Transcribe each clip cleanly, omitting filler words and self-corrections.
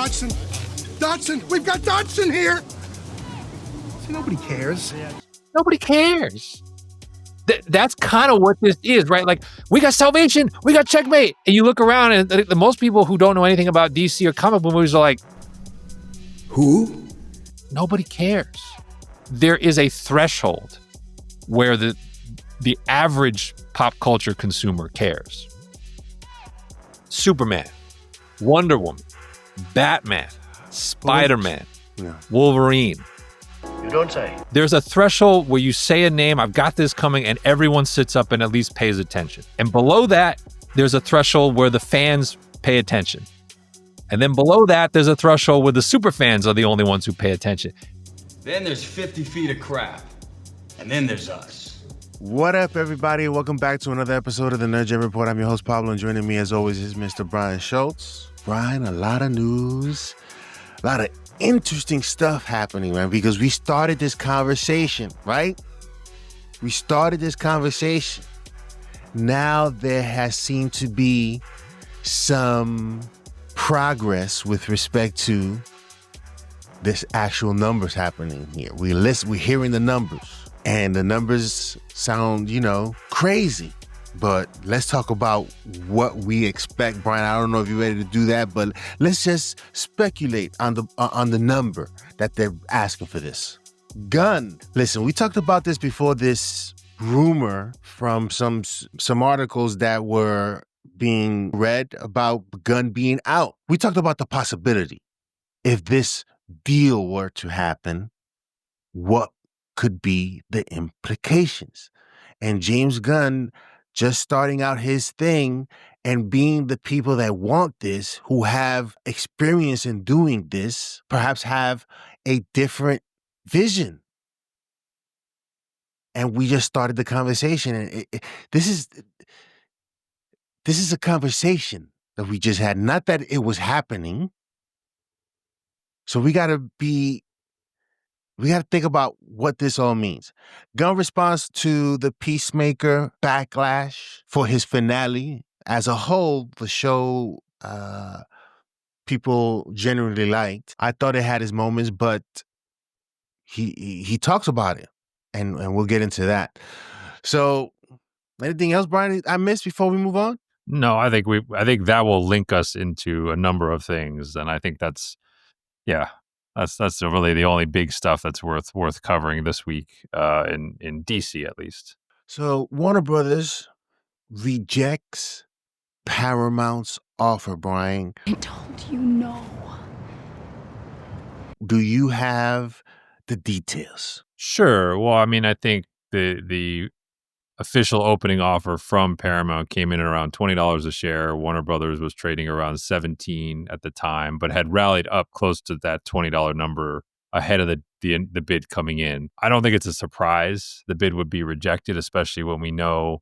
Dodson. Dodson, we've got Dodson here. See, nobody cares. Nobody cares. That's kind of what this is, right? Like, we got Salvation, we got Checkmate. And you look around and the most people who don't know anything about DC or comic book movies are like, who? Nobody cares. There is a threshold where the average pop culture consumer cares. Superman, Wonder Woman, Batman, Spider-Man, Wolverine. You don't say. There's a threshold where you say a name, I've got this coming, and everyone sits up and at least pays attention. And below that, there's a threshold where the fans pay attention. And then below that, there's a threshold where the super fans are the only ones who pay attention. Then there's 50 feet of crap. And then there's us. What up, everybody? Welcome back to another episode of the Nerd Gen Report. I'm your host, Pablo, and joining me, as always, is Mr. Brian Schultz. Brian, a lot of news, a lot of interesting stuff happening, man, because we started this conversation, right? We started this conversation. Now there has seemed to be some progress with respect to this actual numbers happening here. We're hearing the numbers, and the numbers sound, crazy. But let's talk about what we expect, Brian. I don't know if you're ready to do that, but let's just speculate on the number that they're asking for this. Gunn. Listen, we talked about this before, this rumor from some articles that were being read about Gunn being out. We talked about the possibility. If this deal were to happen, what could be the implications? And James Gunn, just starting out his thing and being the people that want this, who have experience in doing this, perhaps have a different vision. And we just started the conversation. And this is a conversation that we just had, not that it was happening. So we got to think about what this all means. Gunn responds to the Peacemaker backlash for his finale. As a whole, the show people generally liked. I thought it had its moments, but he talks about it, and we'll get into that. So, anything else, Brian, I missed before we move on? No, I think that will link us into a number of things, and I think that's really the only big stuff that's worth covering this week in DC, at least. So Warner Brothers rejects Paramount's offer, Brian. Don't you know? Do you have the details? Sure. Well, I mean, I think the official opening offer from Paramount came in at around $20 a share. Warner Brothers was trading around $17 at the time, but had rallied up close to that $20 number ahead of the bid coming in. I don't think it's a surprise the bid would be rejected, especially when we know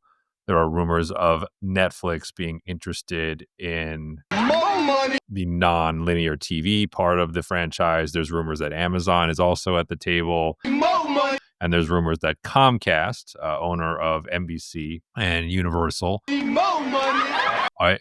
there are rumors of Netflix being interested in the non-linear TV part of the franchise. There's rumors that Amazon is also at the table. And there's rumors that Comcast, owner of NBC and Universal,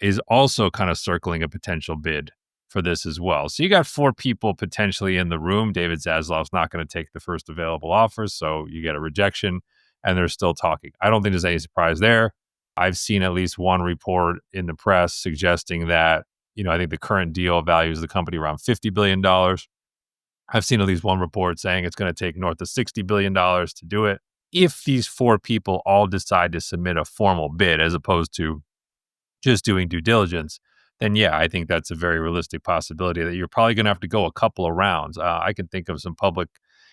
is also kind of circling a potential bid for this as well. So you got 4 people potentially in the room. David Zaslav's not going to take the first available offer, so you get a rejection, and they're still talking. I don't think there's any surprise there. I've seen at least one report in the press suggesting that, I think the current deal values the company around $50 billion. I've seen at least one report saying it's going to take north of $60 billion to do it. If these 4 people all decide to submit a formal bid as opposed to just doing due diligence, then yeah, I think that's a very realistic possibility that you're probably going to have to go a couple of rounds. I can think of some public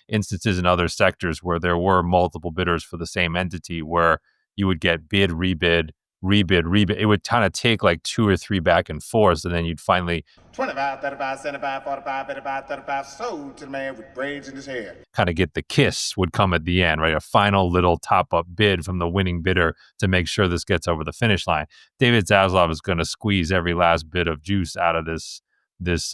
instances in other sectors where there were multiple bidders for the same entity where you would get bid, rebid. It would kind of take like 2 or 3 back and forth, and then you'd finally 25, 35, 75, 45, 55, 35, sold to the man with braids in his hair. Kind of get the kiss would come at the end, right? A final little top-up bid from the winning bidder to make sure this gets over the finish line. David Zaslav is going to squeeze every last bit of juice out of this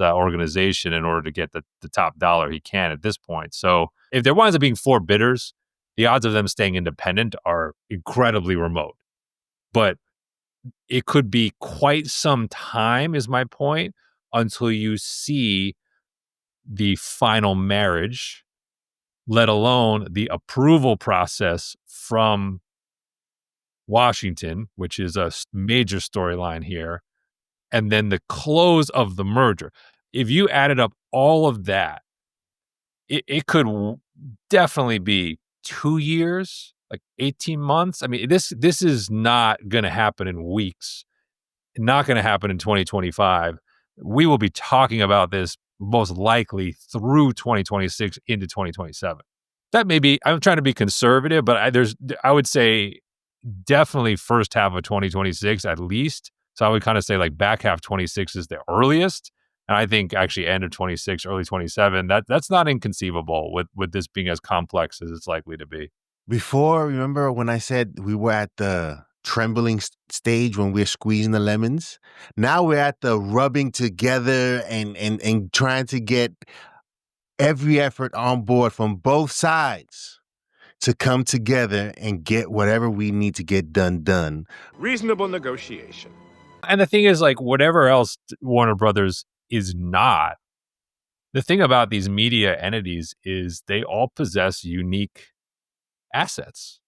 organization in order to get the top dollar he can at this point. So if there winds up being 4 bidders, the odds of them staying independent are incredibly remote. But it could be quite some time, is my point, until you see the final marriage, let alone the approval process from Washington, which is a major storyline here, and then the close of the merger. If you added up all of that, it could definitely be 2 years, like 18 months. I mean, this is not going to happen in weeks, not going to happen in 2025. We will be talking about this most likely through 2026 into 2027. That may be, I'm trying to be conservative, but I would say definitely first half of 2026 at least. So I would kind of say like back half 26 is the earliest. And I think actually end of 26, early 27, that's not inconceivable with this being as complex as it's likely to be. Before, remember when I said we were at the trembling stage when we're squeezing the lemons? Now we're at the rubbing together and trying to get every effort on board from both sides to come together and get whatever we need to get done. Reasonable negotiation. And the thing is, like, whatever else Warner Brothers is not, the thing about these media entities is they all possess unique assets.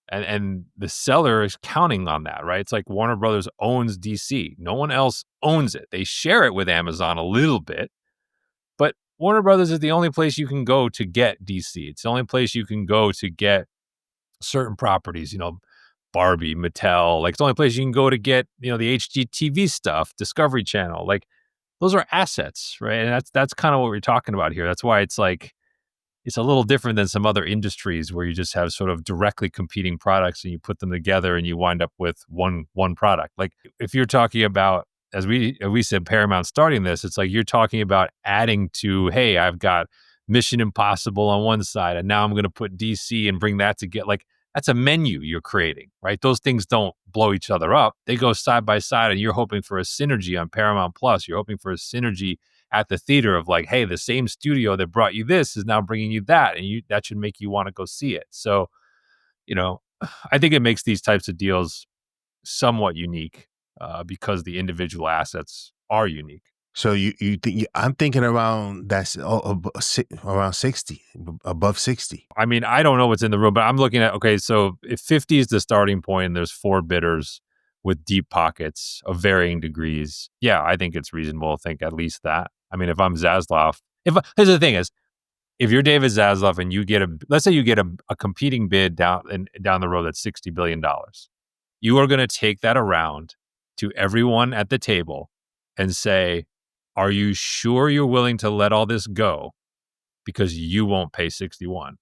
And the seller is counting on that, right? It's like Warner Brothers owns DC. No one else owns it. They share it with Amazon a little bit, but Warner Brothers is the only place you can go to get DC. It's the only place you can go to get certain properties, Barbie, Mattel. Like, it's the only place you can go to get, the HGTV stuff, Discovery Channel. Like, those are assets, right? And that's kind of what we're talking about here. That's why it's like, it's a little different than some other industries where you just have sort of directly competing products and you put them together and you wind up with one product. Like, if you're talking about, as we said, Paramount starting this, it's like you're talking about adding to, hey, I've got Mission Impossible on one side and now I'm going to put DC and bring that to get, like, that's a menu you're creating, right? Those things don't blow each other up. They go side by side and you're hoping for a synergy on Paramount Plus. You're hoping for a synergy at the theater of like, hey, the same studio that brought you this is now bringing you that, and that should make you want to go see it. So, I think it makes these types of deals somewhat unique because the individual assets are unique. So you think I'm thinking around around 60, above 60. I mean, I don't know what's in the room, but I'm looking at, okay, so if 50 is the starting point and there's 4 bidders with deep pockets of varying degrees, yeah, I think it's reasonable to think at least that. I mean, if I'm Zaslav, here's the thing is, if you're David Zaslav and you get let's say you get a competing bid down the road that's $60 billion, you are going to take that around to everyone at the table and say, are you sure you're willing to let all this go because you won't pay 61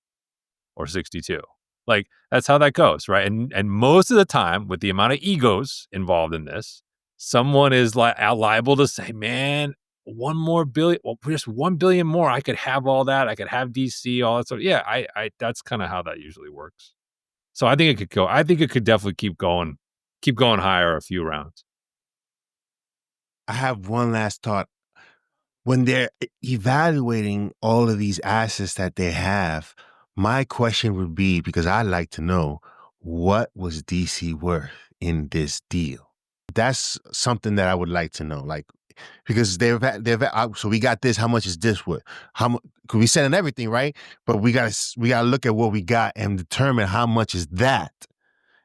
or 62? Like, that's how that goes, right? And most of the time, with the amount of egos involved in this, someone is liable to say, man, $1 more billion, well, just $1 billion more, I could have all that. I could have DC, all that sort of. Yeah, I that's kind of how that usually works. So I think it could go. I think it could definitely keep going higher a few rounds. I have one last thought. When they're evaluating all of these assets that they have, my question would be, because I'd like to know, what was DC worth in this deal? That's something that I would like to know. Like, because so we got this. How much is this worth? How much? Because we selling everything, right? But we gotta look at what we got and determine how much is that,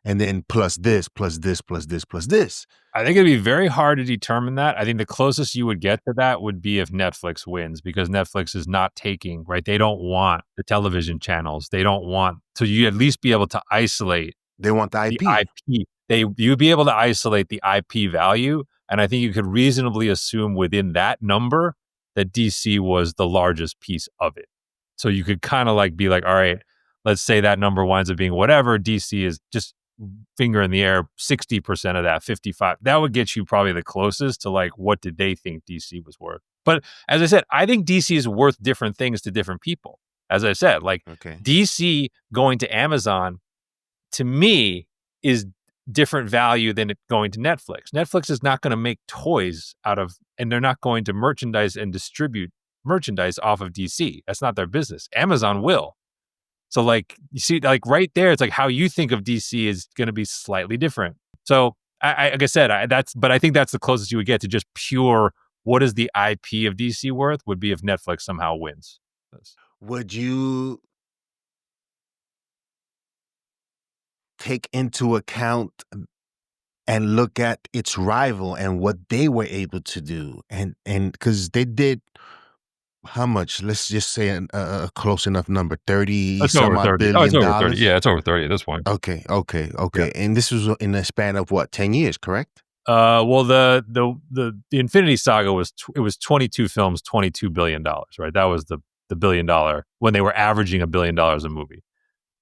and then plus this, plus this, plus this, plus this. I think it'd be very hard to determine that. I think the closest you would get to that would be if Netflix wins, because Netflix is not taking, right? They don't want the television channels. They don't want, so you at least be able to isolate. They want the IP. You'd be able to isolate the IP value. And I think you could reasonably assume within that number that DC was the largest piece of it. So you could kind of like be like, all right, let's say that number winds up being whatever. DC is just finger in the air, 60% of that, 55. That would get you probably the closest to like, what did they think DC was worth? But as I said, I think DC is worth different things to different people. As I said, like, okay, DC going to Amazon, to me, is different value than it going to Netflix. Netflix is not going to make toys and they're not going to merchandise and distribute merchandise off of DC. That's not their business. Amazon will. So like, you see, like right there, it's like how you think of DC is going to be slightly different. So like I said, but I think that's the closest you would get to just pure what is the IP of DC worth would be if Netflix somehow wins this. Would you take into account and look at its rival and what they were able to do? And because they did how much? Let's just say a close enough number, 30 It's some over odd 30. billion Oh, it's over 30. dollars? Yeah, it's over 30 at this point. Okay. Yeah. And this was in a span of what, 10 years, correct? Well, the Infinity Saga was 22 films, $22 billion, right? That was the $1 billion when they were averaging $1 billion a movie.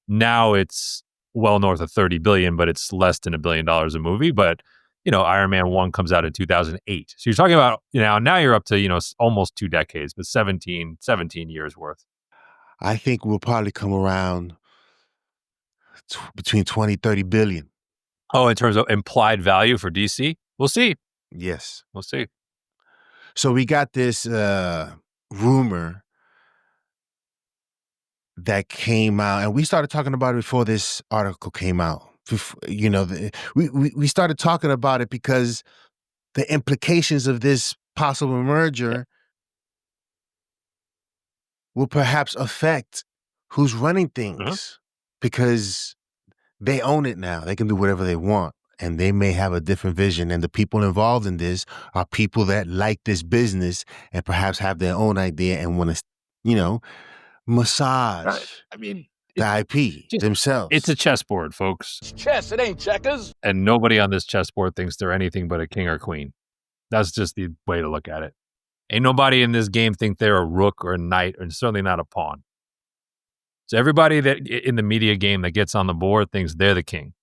Now it's well north of 30 billion, but it's less than $1 billion a movie. But Iron Man 1 comes out in 2008, so you're talking about now you're up to almost 2 decades, but 17 years worth. I think we'll probably come around between 20, 30 billion. Oh, in terms of implied value for DC, we'll see. Yes. We'll see. So we got this rumor that came out, and we started talking about it before this article came out. We started talking about it because the implications of this possible merger will perhaps affect who's running things, because they own it now. They can do whatever they want, and they may have a different vision. And the people involved in this are people that like this business and perhaps have their own idea and want to, massage the IP themselves. It's a chessboard, folks. It's chess, it ain't checkers. And nobody on this chessboard thinks they're anything but a king or queen. That's just the way to look at it. Ain't nobody in this game think they're a rook or a knight, and certainly not a pawn. So everybody that in the media game that gets on the board thinks they're the king.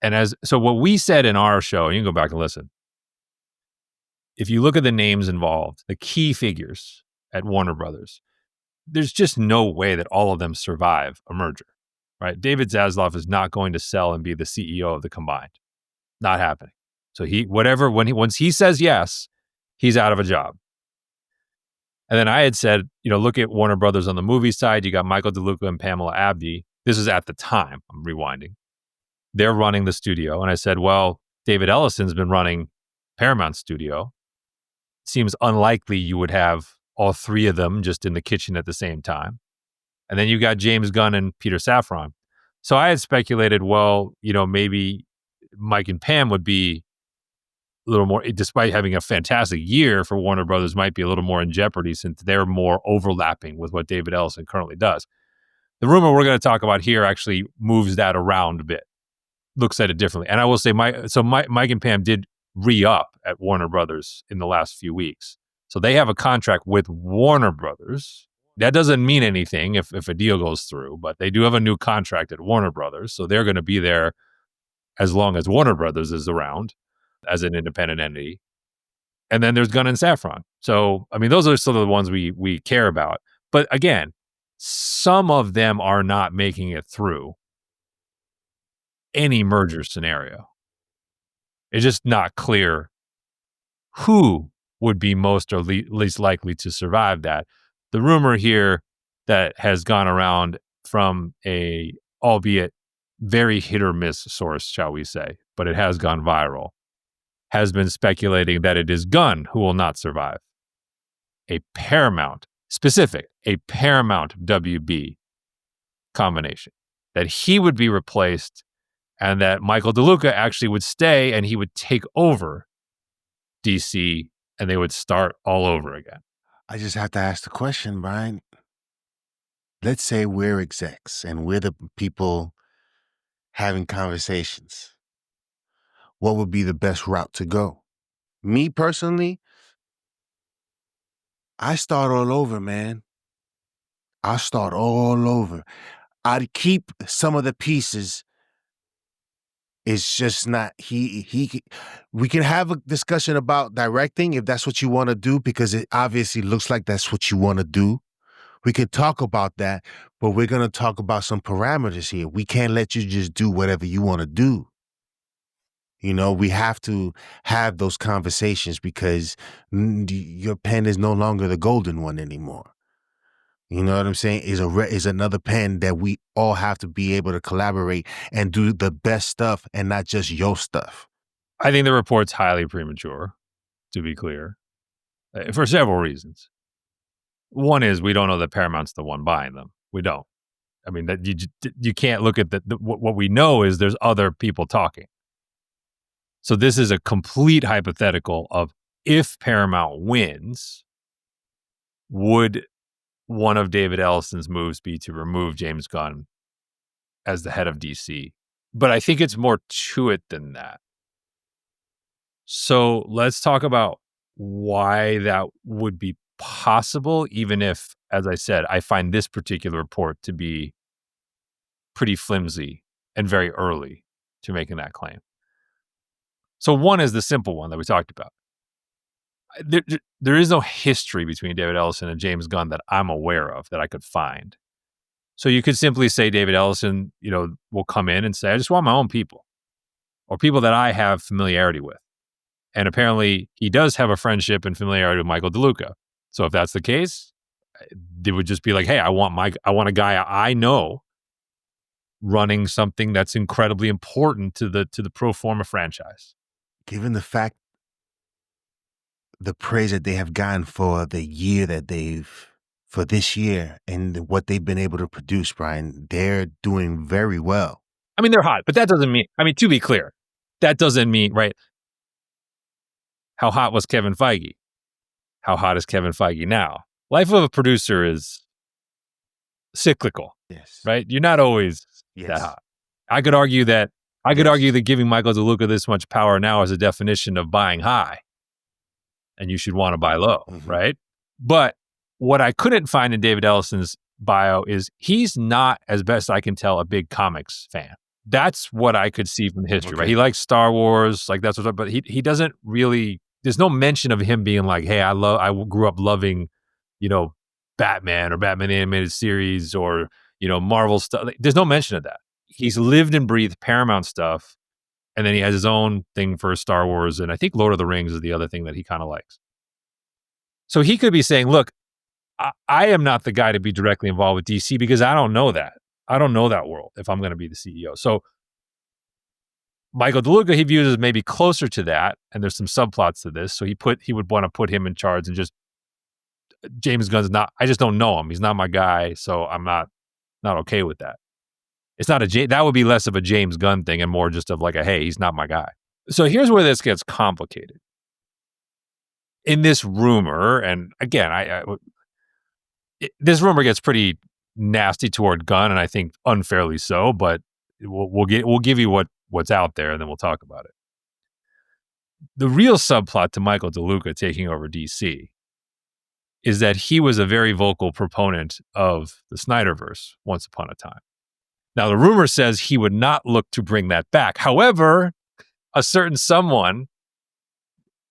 And so what we said in our show, and you can go back and listen. If you look at the names involved, the key figures at Warner Brothers, there's just no way that all of them survive a merger, right? David Zaslav is not going to sell and be the CEO of the combined. Not happening. So once he says yes, he's out of a job. And then I had said, look at Warner Brothers on the movie side. You got Michael DeLuca and Pamela Abdi. This is at the time. I'm rewinding. They're running the studio. And I said, well, David Ellison's been running Paramount Studio. Seems unlikely you would have all three of them just in the kitchen at the same time. And then you got James Gunn and Peter Safran. So I had speculated, well, maybe Mike and Pam would be a little more, despite having a fantastic year for Warner Brothers, might be a little more in jeopardy since they're more overlapping with what David Ellison currently does. The rumor we're going to talk about here actually moves that around a bit, looks at it differently. And I will say, Mike and Pam did re-up at Warner Brothers in the last few weeks. So they have a contract with Warner Brothers. That doesn't mean anything if a deal goes through, but they do have a new contract at Warner Brothers. So they're going to be there as long as Warner Brothers is around as an independent entity. And then there's Gunn and Safran. So, those are sort of the ones we care about. But again, some of them are not making it through any merger scenario. It's just not clear who would be most or least likely to survive that. The rumor here that has gone around from a, albeit very hit or miss source, shall we say, but it has gone viral, has been speculating that it is Gunn who will not survive. A Paramount WB combination. That he would be replaced and that Michael DeLuca actually would stay and he would take over DC and they would start all over again. I just have to ask the question, Brian. Let's say we're execs and we're the people having conversations. What would be the best route to go? Me personally, I start all over, man. I start all over. I'd keep some of the pieces. It's just not, we can have a discussion about directing if that's what you want to do, because it obviously looks like that's what you want to do. We can talk about that, but we're going to talk about some parameters here. We can't let you just do whatever you want to do. We have to have those conversations because your pen is no longer the golden one anymore. You know what I'm saying? Is another pen that we all have to be able to collaborate and do the best stuff and not just your stuff. I think the report's highly premature. to be clear, for several reasons. One is we don't know that Paramount's the one buying them. We don't. I mean, that you can't look at what we know is there's other people talking. So this is a complete hypothetical of if Paramount wins, would one of David Ellison's moves be to remove James Gunn as the head of DC? But I think it's more to it than that. So let's talk about why that would be possible, even if, as I said, I find this particular report to be pretty flimsy and very early to making that claim. So one is the simple one that we talked about. There is no history between David Ellison and James Gunn that I'm aware of that I could find. So you could simply say David Ellison, will come in and say, I just want my own people or people that I have familiarity with. And apparently he does have a friendship and familiarity with Michael DeLuca. So if that's the case, it would just be like, hey, I want a guy I know running something that's incredibly important to the pro forma franchise. Given the fact, the praise that they have gotten for the year for this year and what they've been able to produce, Brian, they're doing very well. I mean, they're hot, but that doesn't mean, to be clear, that doesn't mean, right? How hot was Kevin Feige? How hot is Kevin Feige now? Life of a producer is cyclical, yes, right? You're not always that hot. I could argue that giving Michael DeLuca this much power now is a definition of buying high, and you should want to buy low, right? But what I couldn't find in David Ellison's bio is he's not, as best I can tell, a big comics fan. That's what I could see from history, right? He likes Star Wars, like that's what, but he doesn't really. There's no mention of him being like, hey, I grew up loving, Batman or Batman animated series or, Marvel stuff. There's no mention of that. He's lived and breathed Paramount stuff. And then he has his own thing for Star Wars. And I think Lord of the Rings is the other thing that he kind of likes. So he could be saying, look, I am not the guy to be directly involved with DC because I don't know that. I don't know that world if I'm going to be the CEO. So Michael DeLuca, he views as maybe closer to that, and there's some subplots to this. So he would want to put him in charge, and just James Gunn's not. I just don't know him. He's not my guy, so I'm not okay with that. It's not that would be less of a James Gunn thing and more just of like a hey, he's not my guy. So here's where this gets complicated. In this rumor, and again, this rumor gets pretty nasty toward Gunn, and I think unfairly so. But we'll give you what's out there, and then we'll talk about it. The real subplot to Michael DeLuca taking over DC is that he was a very vocal proponent of the Snyderverse once upon a time. Now, the rumor says he would not look to bring that back. However, a certain someone,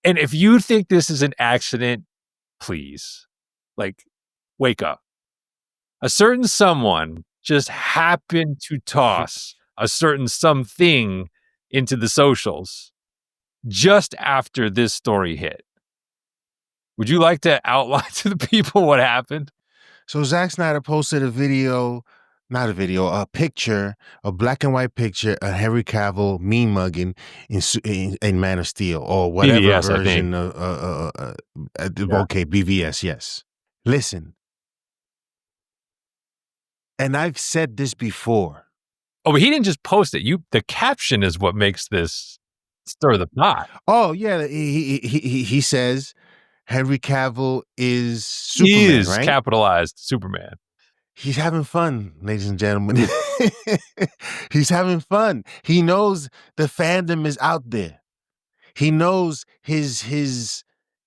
and if you think this is an accident, please, wake up. A certain someone just happened to toss a certain something into the socials just after this story hit. Would you like to outline to the people what happened? So Zack Snyder posted a picture, a black and white picture of Henry Cavill mean mugging in Man of Steel or whatever BVS, version of okay, BVS, yes. Listen, and I've said this before. Oh, but he didn't just post it. The caption is what makes this stir the pot. Oh yeah, he says Henry Cavill is Superman, he is right? Capitalized Superman. He's having fun, ladies and gentlemen. He's having fun. He knows the fandom is out there. He knows his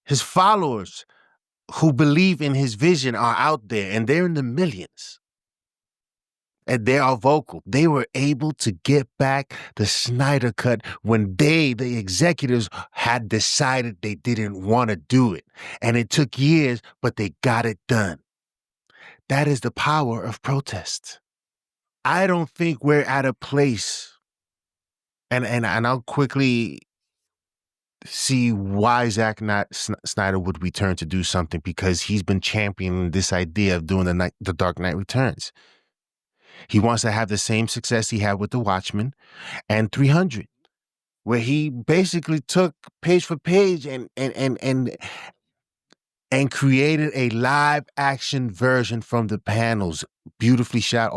followers who believe in his vision are out there, and they're in the millions. And they are vocal. They were able to get back the Snyder Cut when the executives, had decided they didn't want to do it. And it took years, but they got it done. That is the power of protest. I don't think we're at a place, and I'll quickly see why Zack Snyder would return to do something, because he's been championing this idea of doing the Dark Knight Returns. He wants to have the same success he had with The Watchmen and 300. where he basically took page for page and created a live action version from the panels, beautifully shot.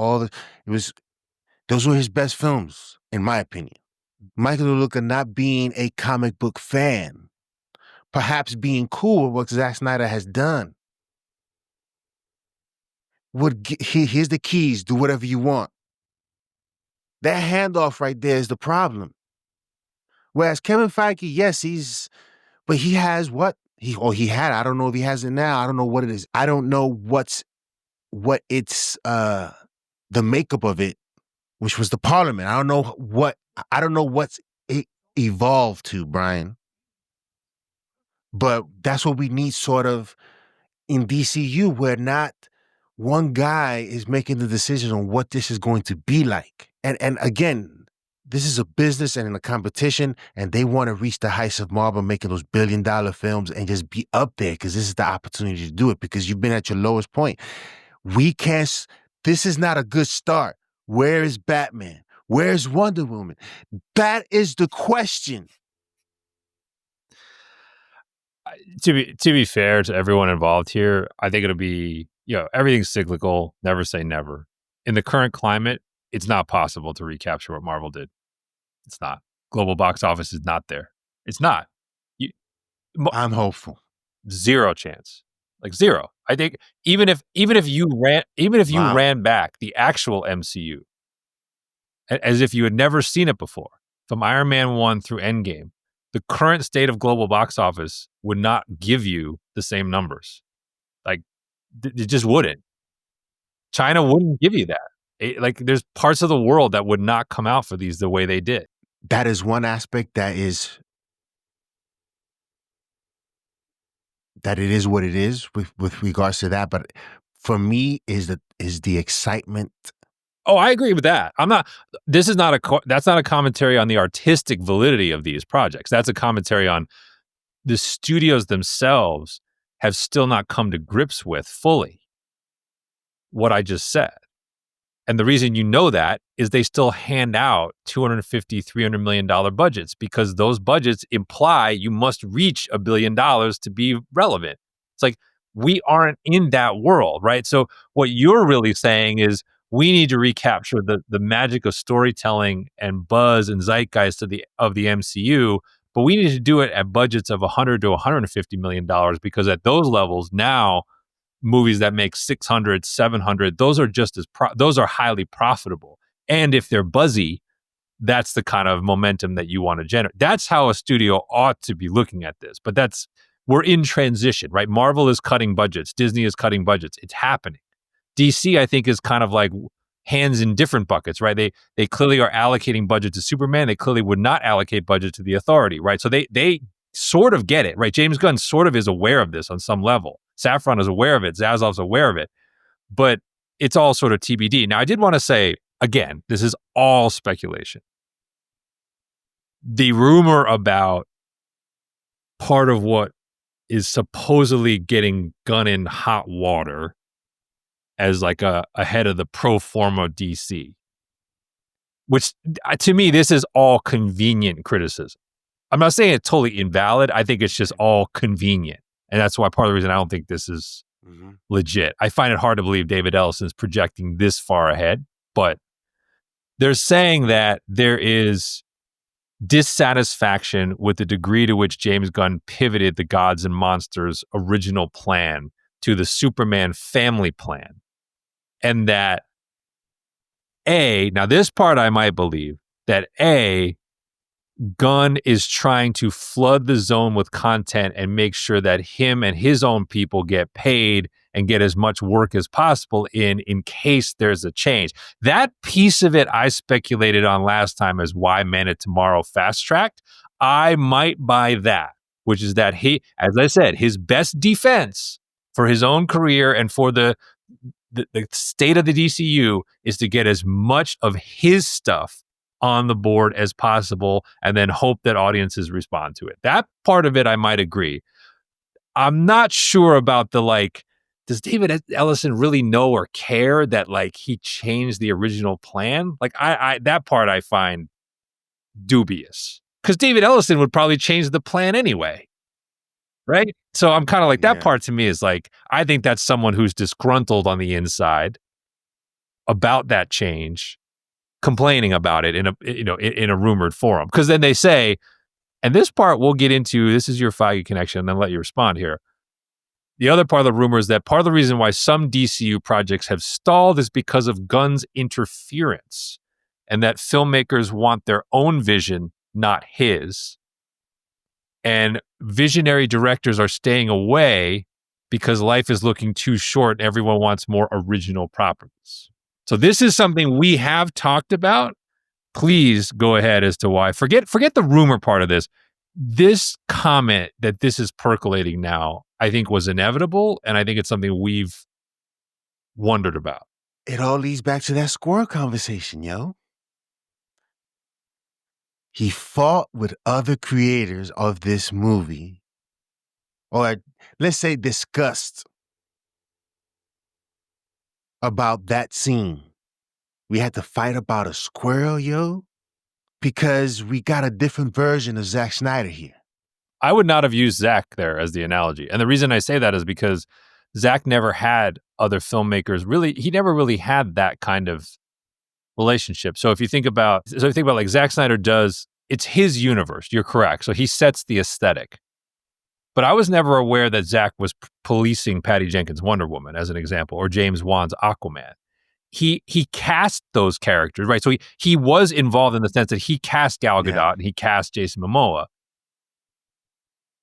Those were his best films, in my opinion. Michael DeLuca not being a comic book fan, perhaps being cool with what Zack Snyder has done. Here's the keys, do whatever you want. That handoff right there is the problem. Whereas Kevin Feige, yes, but he has what? He had, I don't know if he has it now. I don't know what it is. I don't know what it's the makeup of it, which was the Parliament. I don't know what's it evolved to, Brian. But that's what we need sort of in DCU, where not one guy is making the decision on what this is going to be like. And again, this is a business and in a competition, and they want to reach the heights of Marvel, making those billion-dollar films and just be up there because this is the opportunity to do it because you've been at your lowest point. This is not a good start. Where is Batman? Where is Wonder Woman? That is the question. To be fair to everyone involved here, I think it'll be, everything's cyclical. Never say never. In the current climate, it's not possible to recapture what Marvel did. It's not. Global box office is not there. It's not. I'm hopeful. Zero chance. Like zero. I think even if you ran back the actual MCU as if you had never seen it before, from Iron Man 1 through Endgame, the current state of global box office would not give you the same numbers. Like, it just wouldn't. China wouldn't give you that. There's parts of the world that would not come out for these the way they did. That is one aspect that it is what it is with regards to that. But for me, is the excitement. Oh, I agree with that. That's not a commentary on the artistic validity of these projects. That's a commentary on the studios themselves have still not come to grips with fully what I just said. And the reason you know that is they still hand out $250, $300 million budgets because those budgets imply you must reach $1 billion to be relevant. It's like, we aren't in that world, right? So what you're really saying is we need to recapture the magic of storytelling and buzz and zeitgeist of the MCU, but we need to do it at budgets of $100 to $150 million because at those levels now, movies that make 600, 700, those are those are highly profitable. And if they're buzzy, that's the kind of momentum that you want to generate. That's how a studio ought to be looking at this. But we're in transition, right? Marvel is cutting budgets. Disney is cutting budgets. It's happening. DC, I think, is kind of like hands in different buckets, right? They clearly are allocating budget to Superman. They clearly would not allocate budget to the Authority, right? So they sort of get it, right? James Gunn sort of is aware of this on some level. Safran is aware of it. Zaslav's aware of it. But it's all sort of TBD. Now, I did want to say, again, this is all speculation. The rumor about part of what is supposedly getting Gunn in hot water as like a head of the pro forma DC, which to me, this is all convenient criticism. I'm not saying it's totally invalid. I think it's just all convenient. And that's why part of the reason I don't think this is legit. I find it hard to believe David Ellison is projecting this far ahead, but they're saying that there is dissatisfaction with the degree to which James Gunn pivoted the Gods and Monsters original plan to the Superman family plan. And that now this part I might believe, that Gunn is trying to flood the zone with content and make sure that him and his own people get paid and get as much work as possible in case there's a change. That piece of it I speculated on last time as why Man of Tomorrow fast-tracked. I might buy that, which is that he, as I said, his best defense for his own career and for the state of the DCU is to get as much of his stuff on the board as possible and then hope that audiences respond to it. That part of it I might agree. I'm not sure about does David Ellison really know or care that he changed the original plan? I that part I find dubious. because David Ellison would probably change the plan anyway. Right? So I'm kind of like, that part to me is like, I think that's someone who's disgruntled on the inside about that change, complaining about it in a rumored forum. Because then they say, and this part we'll get into, this is your Feige connection, and then let you respond here. The other part of the rumor is that part of the reason why some DCU projects have stalled is because of Gunn's interference, and that filmmakers want their own vision, not his. And visionary directors are staying away because life is looking too short and everyone wants more original properties. So this is something we have talked about. Please go ahead as to why. Forget the rumor part of this. This comment that this is percolating now, I think was inevitable, and I think it's something we've wondered about. It all leads back to that squirrel conversation, yo. He fought with other creators of this movie, or let's say discussed about that scene. We had to fight about a squirrel, yo, because we got a different version of Zack Snyder here. I would not have used Zack there as the analogy. And the reason I say that is because Zack never had other filmmakers he never really had that kind of relationship. So if you think about like Zack Snyder does, it's his universe. You're correct. So he sets the aesthetic. But I was never aware that Zack was policing Patty Jenkins' Wonder Woman, as an example, or James Wan's Aquaman. He cast those characters, right? So he was involved in the sense that he cast Gal Gadot and he cast Jason Momoa.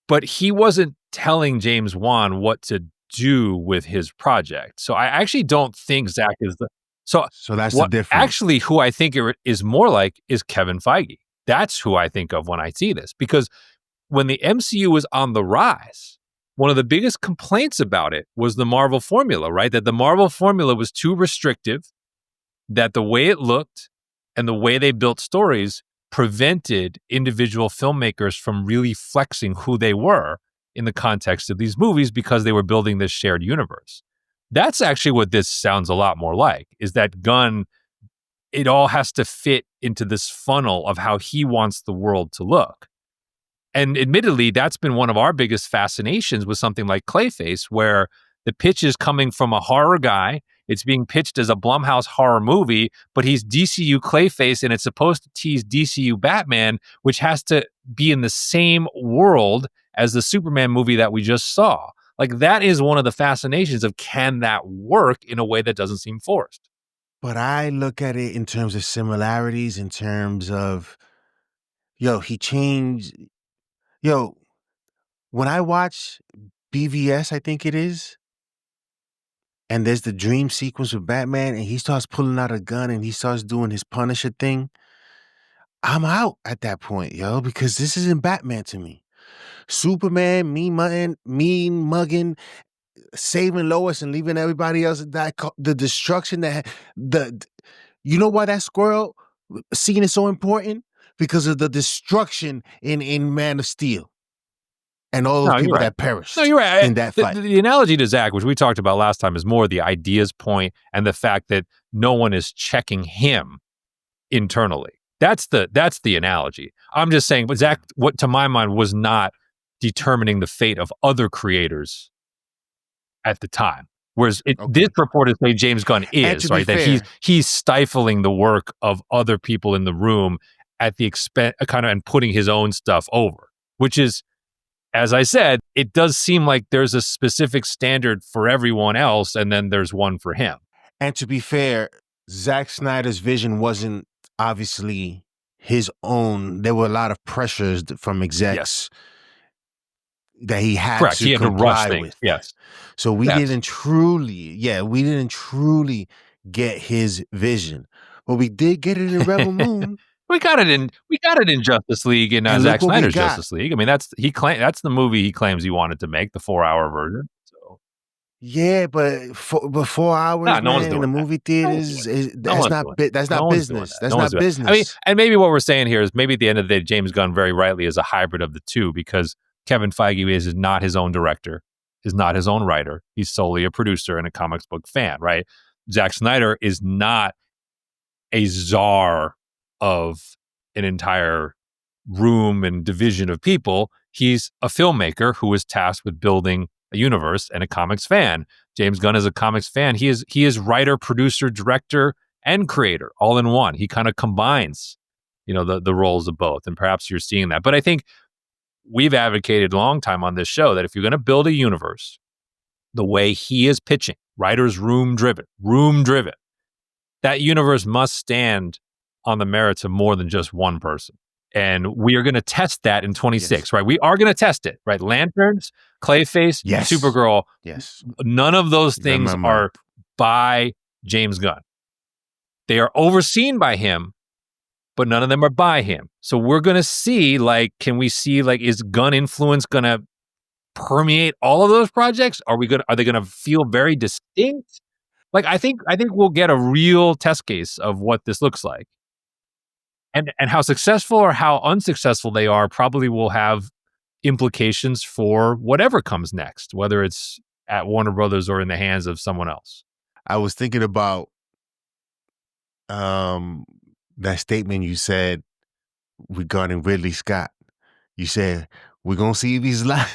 But he wasn't telling James Wan what to do with his project. So I actually don't think Zack is the... So that's the difference. Actually, who I think it is more like is Kevin Feige. That's who I think of when I see this. Because when the MCU was on the rise, one of the biggest complaints about it was the Marvel formula, right? That the Marvel formula was too restrictive, that the way it looked and the way they built stories prevented individual filmmakers from really flexing who they were in the context of these movies because they were building this shared universe. That's actually what this sounds a lot more like, is that Gunn, it all has to fit into this funnel of how he wants the world to look. And admittedly, that's been one of our biggest fascinations with something like Clayface, where the pitch is coming from a horror guy. It's being pitched as a Blumhouse horror movie, but he's DCU Clayface, and it's supposed to tease DCU Batman, which has to be in the same world as the Superman movie that we just saw. Like, that is one of the fascinations of, can that work in a way that doesn't seem forced? But I look at it in terms of similarities, in terms of, he changed. When I watch BVS, I think it is, and there's the dream sequence with Batman, and he starts pulling out a gun and he starts doing his Punisher thing, I'm out at that point, because this isn't Batman to me. Superman, mean mugging, saving Lois and leaving everybody else, the destruction you know why that squirrel scene is so important? Because of the destruction in Man of Steel. And all those people that perished you're right. in that fight. The analogy to Zack, which we talked about last time, is more the ideas point and the fact that no one is checking him internally. That's the analogy. I'm just saying, but Zack, what to my mind was not determining the fate of other creators at the time. Whereas this purportedly James Gunn is, right? That he's stifling the work of other people in the room at the expense, and putting his own stuff over, which is, as I said, it does seem like there's a specific standard for everyone else, and then there's one for him. And to be fair, Zack Snyder's vision wasn't obviously his own. There were a lot of pressures from execs that he had to comply with. Yes. So we didn't truly get his vision, but we did get it in Rebel Moon. We got it in Justice League and Zack Snyder's Justice League. I mean, that's the movie he claims he wanted to make, the 4-hour version. So yeah, but 4 hours no one's doing in the movie theaters that's not business. That's not business. I mean, and maybe what we're saying here is maybe at the end of the day, James Gunn very rightly is a hybrid of the two, because Kevin Feige is not his own director, is not his own writer. He's solely a producer and a comics book fan, right? Zack Snyder is not a czar of an entire room and division of people. He's a filmmaker who is tasked with building a universe and a comics fan. James Gunn is a comics fan. He is writer, producer, director, and creator all in one. He kind of combines, the roles of both, and perhaps you're seeing that. But I think we've advocated a long time on this show that if you're going to build a universe the way he is pitching, writers room driven, that universe must stand on the merits of more than just one person. And we are going to test that in 26, right? We are going to test it, right? Lanterns, Clayface, Supergirl. Yes. None of those things are by James Gunn. They are overseen by him, but none of them are by him. So we're going to see, can we see, is Gunn influence going to permeate all of those projects? Are they going to feel very distinct? I think we'll get a real test case of what this looks like. And how successful or how unsuccessful they are probably will have implications for whatever comes next, whether it's at Warner Brothers or in the hands of someone else. I was thinking about that statement you said regarding Ridley Scott. You said, we're going to see if he's lying.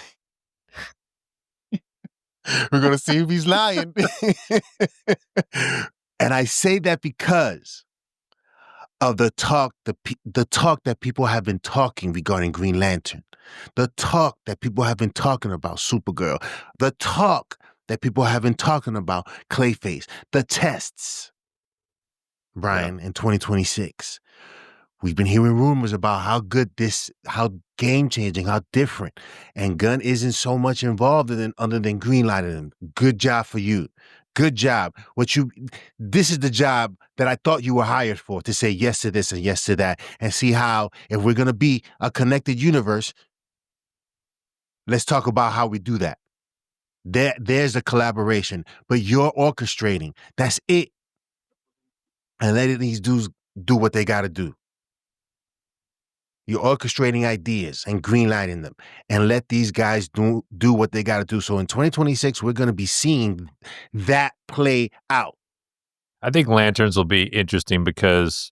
We're going to see if he's lying. And I say that because of the talk that people have been talking regarding Green Lantern, the talk that people have been talking about Supergirl, the talk that people have been talking about Clayface, the tests, Brian, in 2026. We've been hearing rumors about how good how game-changing, how different, and Gunn isn't so much involved in other than greenlighting them. Good job for you. Good job. This is the job that I thought you were hired for, to say yes to this and yes to that, and see how, if we're going to be a connected universe, let's talk about how we do that. There's a collaboration, but you're orchestrating. That's it. And letting these dudes do what they got to do. You're orchestrating ideas and greenlighting them, and let these guys do what they got to do. So in 2026, we're going to be seeing that play out. I think Lanterns will be interesting because,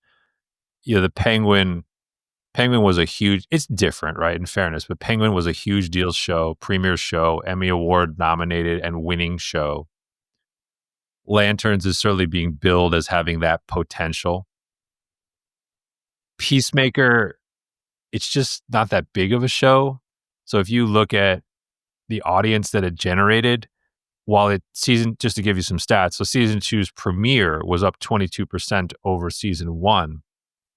the Penguin was a huge, it's different, right? In fairness, but Penguin was a huge deal show, premier show, Emmy Award nominated and winning show. Lanterns is certainly being billed as having that potential. Peacemaker, it's just not that big of a show. So if you look at the audience that it generated, just to give you some stats, so season 2's premiere was up 22% over season 1,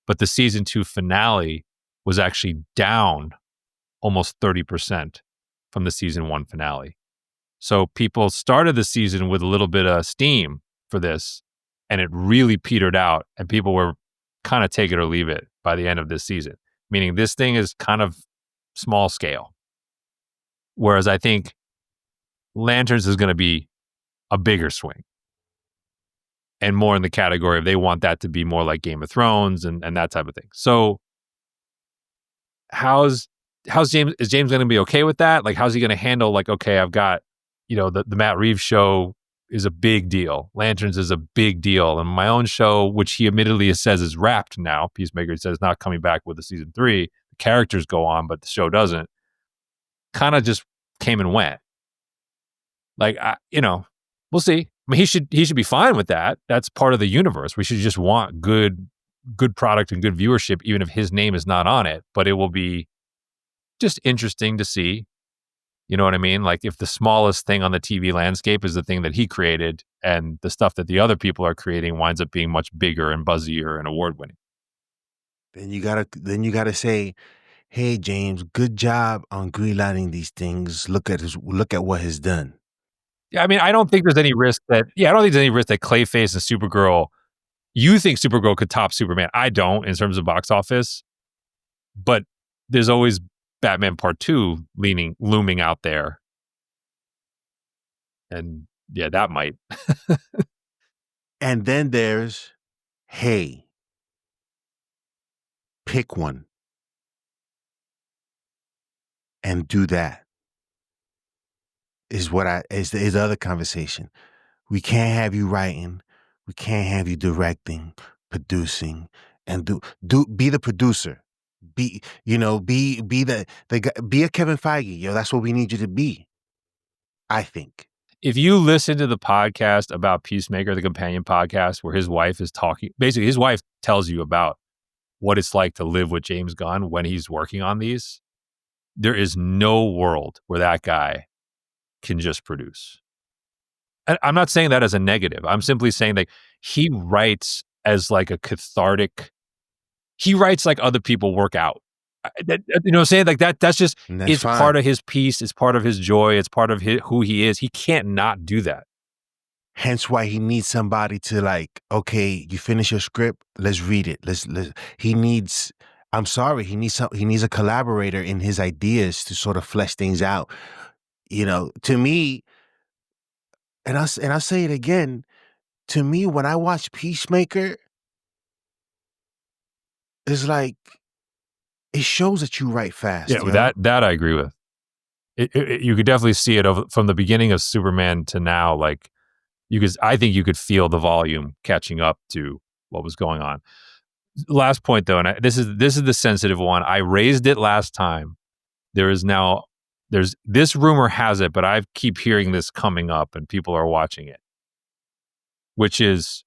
but the season 2 finale was actually down almost 30% from the season 1 finale. So people started the season with a little bit of steam for this, and it really petered out, and people were kind of take it or leave it by the end of this season. Meaning this thing is kind of small scale. Whereas I think Lanterns is going to be a bigger swing. And more in the category of they want that to be more like Game of Thrones and that type of thing. So is James going to be okay with that? How's he going to handle okay, I've got, the Matt Reeves show is a big deal. Lanterns is a big deal. And my own show, which he admittedly says is wrapped now, Peacemaker says not coming back with the season 3. The characters go on, but the show doesn't. Kind of just came and went. We'll see. I mean, he should be fine with that. That's part of the universe. We should just want good product and good viewership, even if his name is not on it. But it will be just interesting to see. You know what I mean? If the smallest thing on the TV landscape is the thing that he created, and the stuff that the other people are creating winds up being much bigger and buzzier and award-winning. Then you gotta say, hey James, good job on greenlighting these things. Look at what he's done. Yeah, I mean, I don't think there's any risk that Clayface and Supergirl. You think Supergirl could top Superman? I don't, in terms of box office. But there's always Batman Part 2 looming out there. And yeah, that might. And then there's, hey, pick one and do that. Is the other conversation. We can't have you writing. We can't have you directing, producing, and be the producer. Be be a Kevin Feige. Yo, that's what we need you to be. I think. If you listen to the podcast about Peacemaker, the companion podcast, where his wife is talking, basically his wife tells you about what it's like to live with James Gunn when he's working on these. There is no world where that guy can just produce. And I'm not saying that as a negative. I'm simply saying that he writes as like a cathartic. He writes like other people work out. You know what I'm saying? Like that's just, it's fine. part of his piece. It's part of his joy. It's part of who he is. He can't not do that. Hence why he needs somebody to like, okay, you finish your script, let's read it. He needs a collaborator in his ideas to sort of flesh things out. You know, to me, and I'll say it again, to me, when I watch Peacemaker, it's like, it shows that you write fast. Yeah, that I agree with. You could definitely see it from the beginning of Superman to now. Like I think you could feel the volume catching up to what was going on. Last point though, and this is the sensitive one. I raised it last time. There's this rumor has it, but I keep hearing this coming up, and people are watching it, which is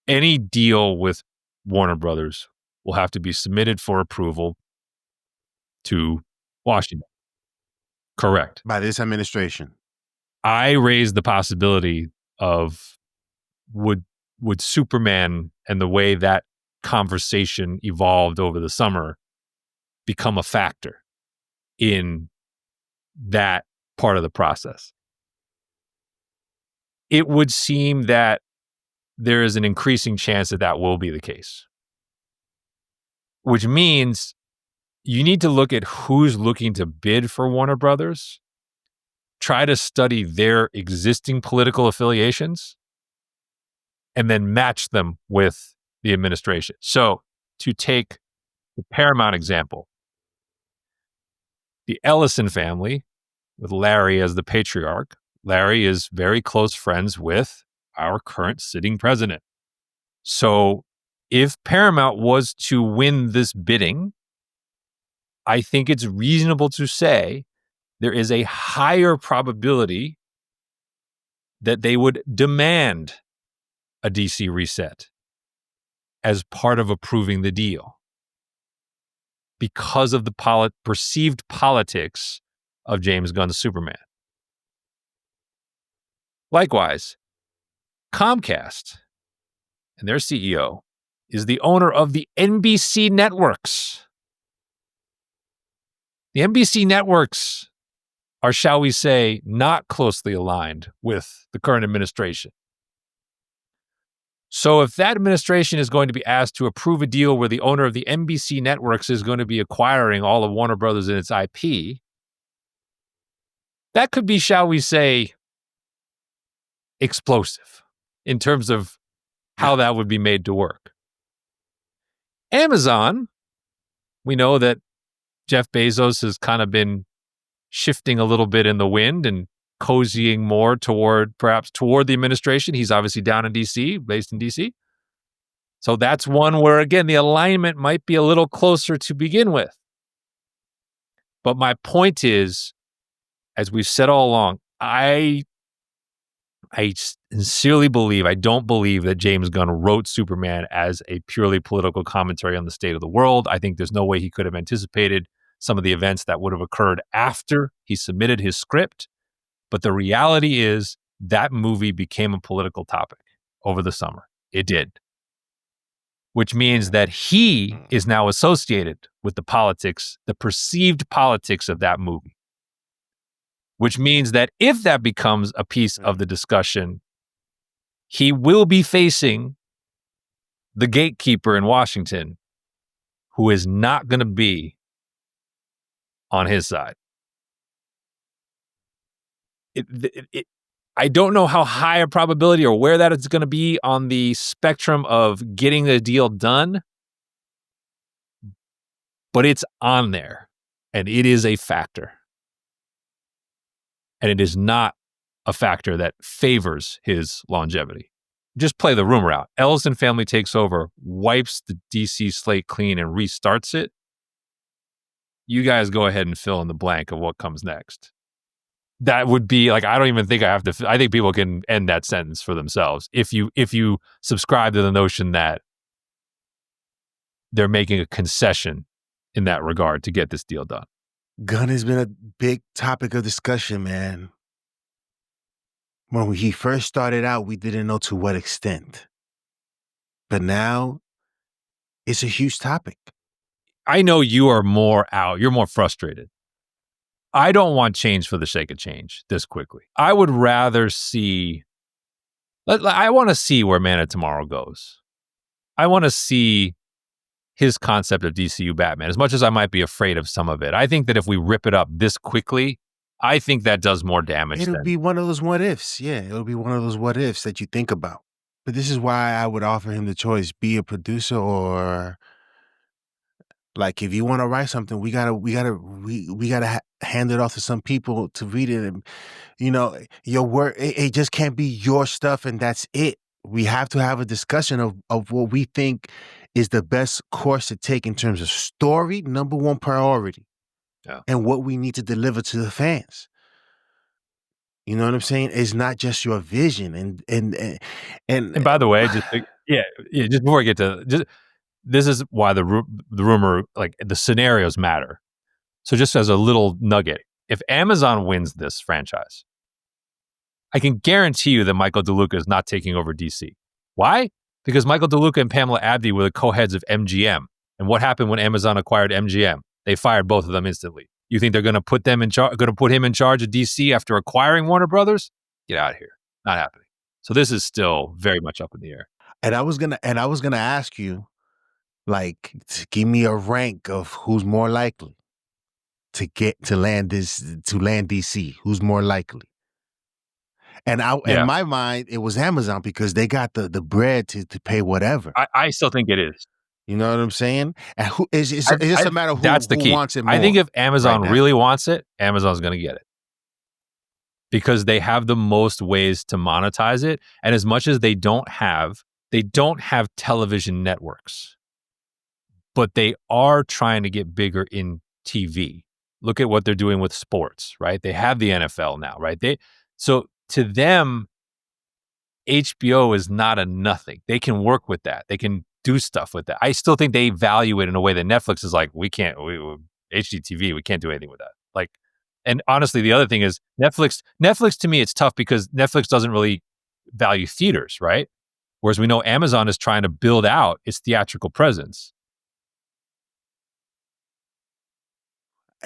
any deal with Warner Brothers will have to be submitted for approval to Washington. Correct. By this administration. I raised the possibility of would Superman and the way that conversation evolved over the summer become a factor in that part of the process. It would seem that there is an increasing chance that will be the case, which means you need to look at who's looking to bid for Warner Brothers, try to study their existing political affiliations, and then match them with the administration. So to take the Paramount example, the Ellison family, with Larry as the patriarch, Larry is very close friends with our current sitting president. So if Paramount was to win this bidding, I think it's reasonable to say there is a higher probability that they would demand a DC reset as part of approving the deal because of the perceived politics of James Gunn's Superman. Likewise, Comcast and their CEO is the owner of the NBC networks. The NBC networks are, shall we say, not closely aligned with the current administration. So if that administration is going to be asked to approve a deal where the owner of the NBC networks is going to be acquiring all of Warner Brothers and its IP, that could be, shall we say, explosive in terms of how that would be made to work. Amazon, we know that Jeff Bezos has kind of been shifting a little bit in the wind and cozying more toward the administration. He's obviously down in DC, based in DC. So that's one where, again, the alignment might be a little closer to begin with. But my point is, as we've said all along, I sincerely believe, I don't believe that James Gunn wrote Superman as a purely political commentary on the state of the world. I think there's no way he could have anticipated some of the events that would have occurred after he submitted his script. But the reality is that movie became a political topic over the summer. It did. Which means that he is now associated with the politics, the perceived politics of that movie. Which means that if that becomes a piece of the discussion, he will be facing the gatekeeper in Washington, who is not going to be on his side. I don't know how high a probability or where that is going to be on the spectrum of getting the deal done, but it's on there, and it is a factor. And it is not a factor that favors his longevity. just play the rumor out. Ellison family takes over, wipes the DC slate clean, and restarts it. You guys go ahead and fill in the blank of what comes next. That would be like, I don't even think I have to. I think people can end that sentence for themselves if you subscribe to the notion that they're making a concession in that regard to get this deal done. Gunn has been a big topic of discussion, man. When he first started out, we didn't know to what extent. But now, it's a huge topic. I know you are more out. You're more frustrated. I don't want change for the sake of change this quickly. I would rather see... I want to see where Man of Tomorrow goes. I want to see his concept of DCU Batman, as much as I might be afraid of some of it. I think that if we rip it up this quickly, I think that does more damage. It'll be one of those what ifs. Yeah, it'll be one of those what ifs that you think about. But this is why I would offer him the choice: be a producer, or like if you want to write something, we gotta hand it off to some people to read it. And your work, it just can't be your stuff and that's it. We have to have a discussion of what we think is the best course to take in terms of story, number one priority, and what we need to deliver to the fans. You know what I'm saying? It's not just your vision. And by the way, just before I get to this is why the rumor, like the scenarios matter. So just as a little nugget, if Amazon wins this franchise, I can guarantee you that Michael DeLuca is not taking over DC. Why? Because Michael DeLuca and Pamela Abdi were the co-heads of MGM. And what happened when Amazon acquired MGM? They fired both of them instantly. You think they're going to put him in charge of DC after acquiring Warner Brothers? Get out of here. Not happening. So this is still very much up in the air. And I was gonna ask you, like, to give me a rank of who's more likely to land DC. Who's more likely? And in my mind, it was Amazon because they got the bread to pay whatever. I still think it is. You know what I'm saying? And it's just a matter of that's the key. Who wants it more. I think if Amazon really wants it, Amazon's going to get it. Because they have the most ways to monetize it. And as much as they don't have television networks. But they are trying to get bigger in TV. Look at what they're doing with sports, right? They have the NFL now, right? So to them, HBO is not a nothing. They can work with that. They can do stuff with that. I still think they value it in a way that Netflix is like, HGTV, we can't do anything with that. Like, and honestly, the other thing is Netflix to me, it's tough because Netflix doesn't really value theaters, right? Whereas we know Amazon is trying to build out its theatrical presence.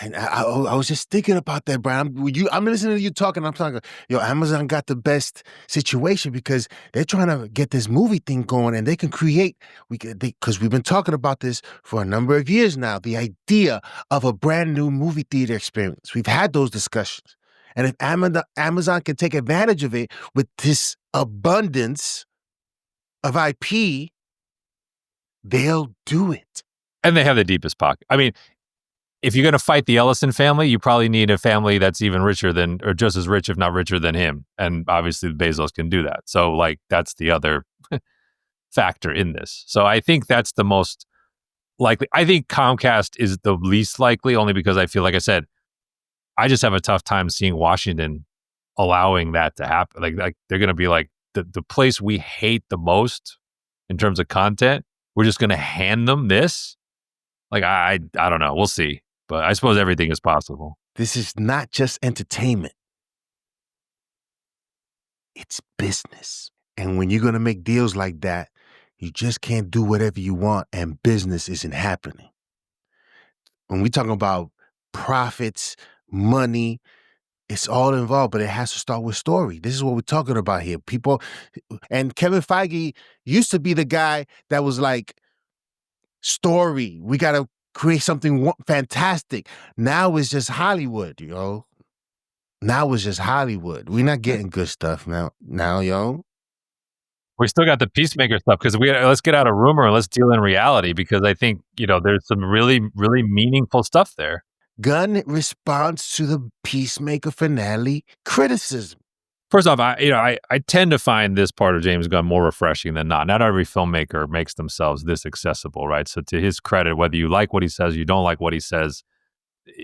And I was just thinking about that, Brian. I'm listening to you talking. I'm talking, Amazon got the best situation because they're trying to get this movie thing going, and they can create. Because we've been talking about this for a number of years now. The idea of a brand new movie theater experience. We've had those discussions, and if Amazon can take advantage of it with this abundance of IP, they'll do it. And they have the deepest pocket. I mean, if you're going to fight the Ellison family, you probably need a family that's even richer than, or just as rich, if not richer than him. And obviously Bezos can do that. So like, that's the other factor in this. So I think that's the most likely. I think Comcast is the least likely, only because I feel, like I said, I just have a tough time seeing Washington allowing that to happen. Like they're going to be like the place we hate the most in terms of content. We're just going to hand them this. Like, I don't know. We'll see. But I suppose everything is possible. This is not just entertainment. It's business. And when you're going to make deals like that, you just can't do whatever you want and business isn't happening. When we're talking about profits, money, it's all involved, but it has to start with story. This is what we're talking about here. People, and Kevin Feige used to be the guy that was like, story, we got to create something fantastic. Now it's just Hollywood, yo. Now it's just Hollywood. We're not getting good stuff now, yo. We still got the Peacemaker stuff because let's get out of rumor and let's deal in reality, because I think, there's some really, really meaningful stuff there. Gunn responds to the Peacemaker finale criticism. First off, I tend to find this part of James Gunn more refreshing than not. Not every filmmaker makes themselves this accessible, right? So to his credit, whether you like what he says, you don't like what he says,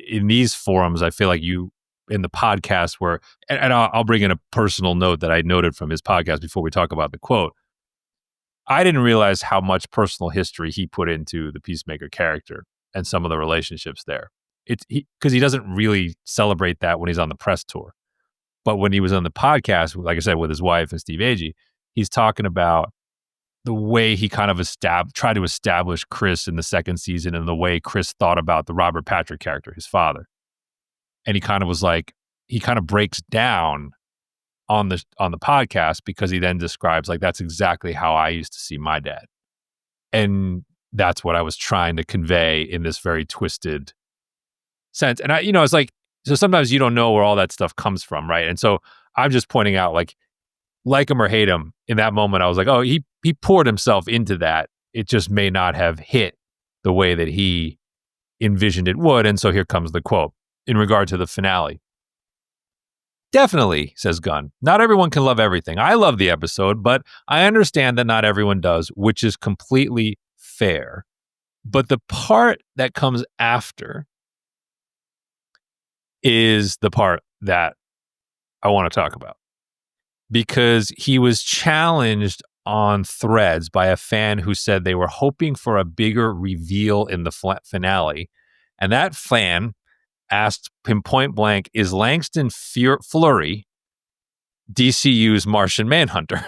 in these forums, I feel like you, in the podcast where, and I'll bring in a personal note that I noted from his podcast before we talk about the quote. I didn't realize how much personal history he put into the Peacemaker character and some of the relationships there. It's because he doesn't really celebrate that when he's on the press tour. But when he was on the podcast, like I said, with his wife and Steve Agee, he's talking about the way he kind of tried to establish Chris in the second season and the way Chris thought about the Robert Patrick character, his father. And he kind of was like, he kind of breaks down on the podcast because he then describes like, that's exactly how I used to see my dad. And that's what I was trying to convey in this very twisted sense. And it's like, so sometimes you don't know where all that stuff comes from, right? And so I'm just pointing out, like him or hate him, in that moment, I was like, oh, he poured himself into that. It just may not have hit the way that he envisioned it would. And so here comes the quote in regard to the finale. Definitely, says Gunn, not everyone can love everything. I love the episode, but I understand that not everyone does, which is completely fair. But the part that comes after is the part that I want to talk about, because he was challenged on Threads by a fan who said they were hoping for a bigger reveal in the finale. And that fan asked him point blank, is Langston Fleury DCU's Martian Manhunter?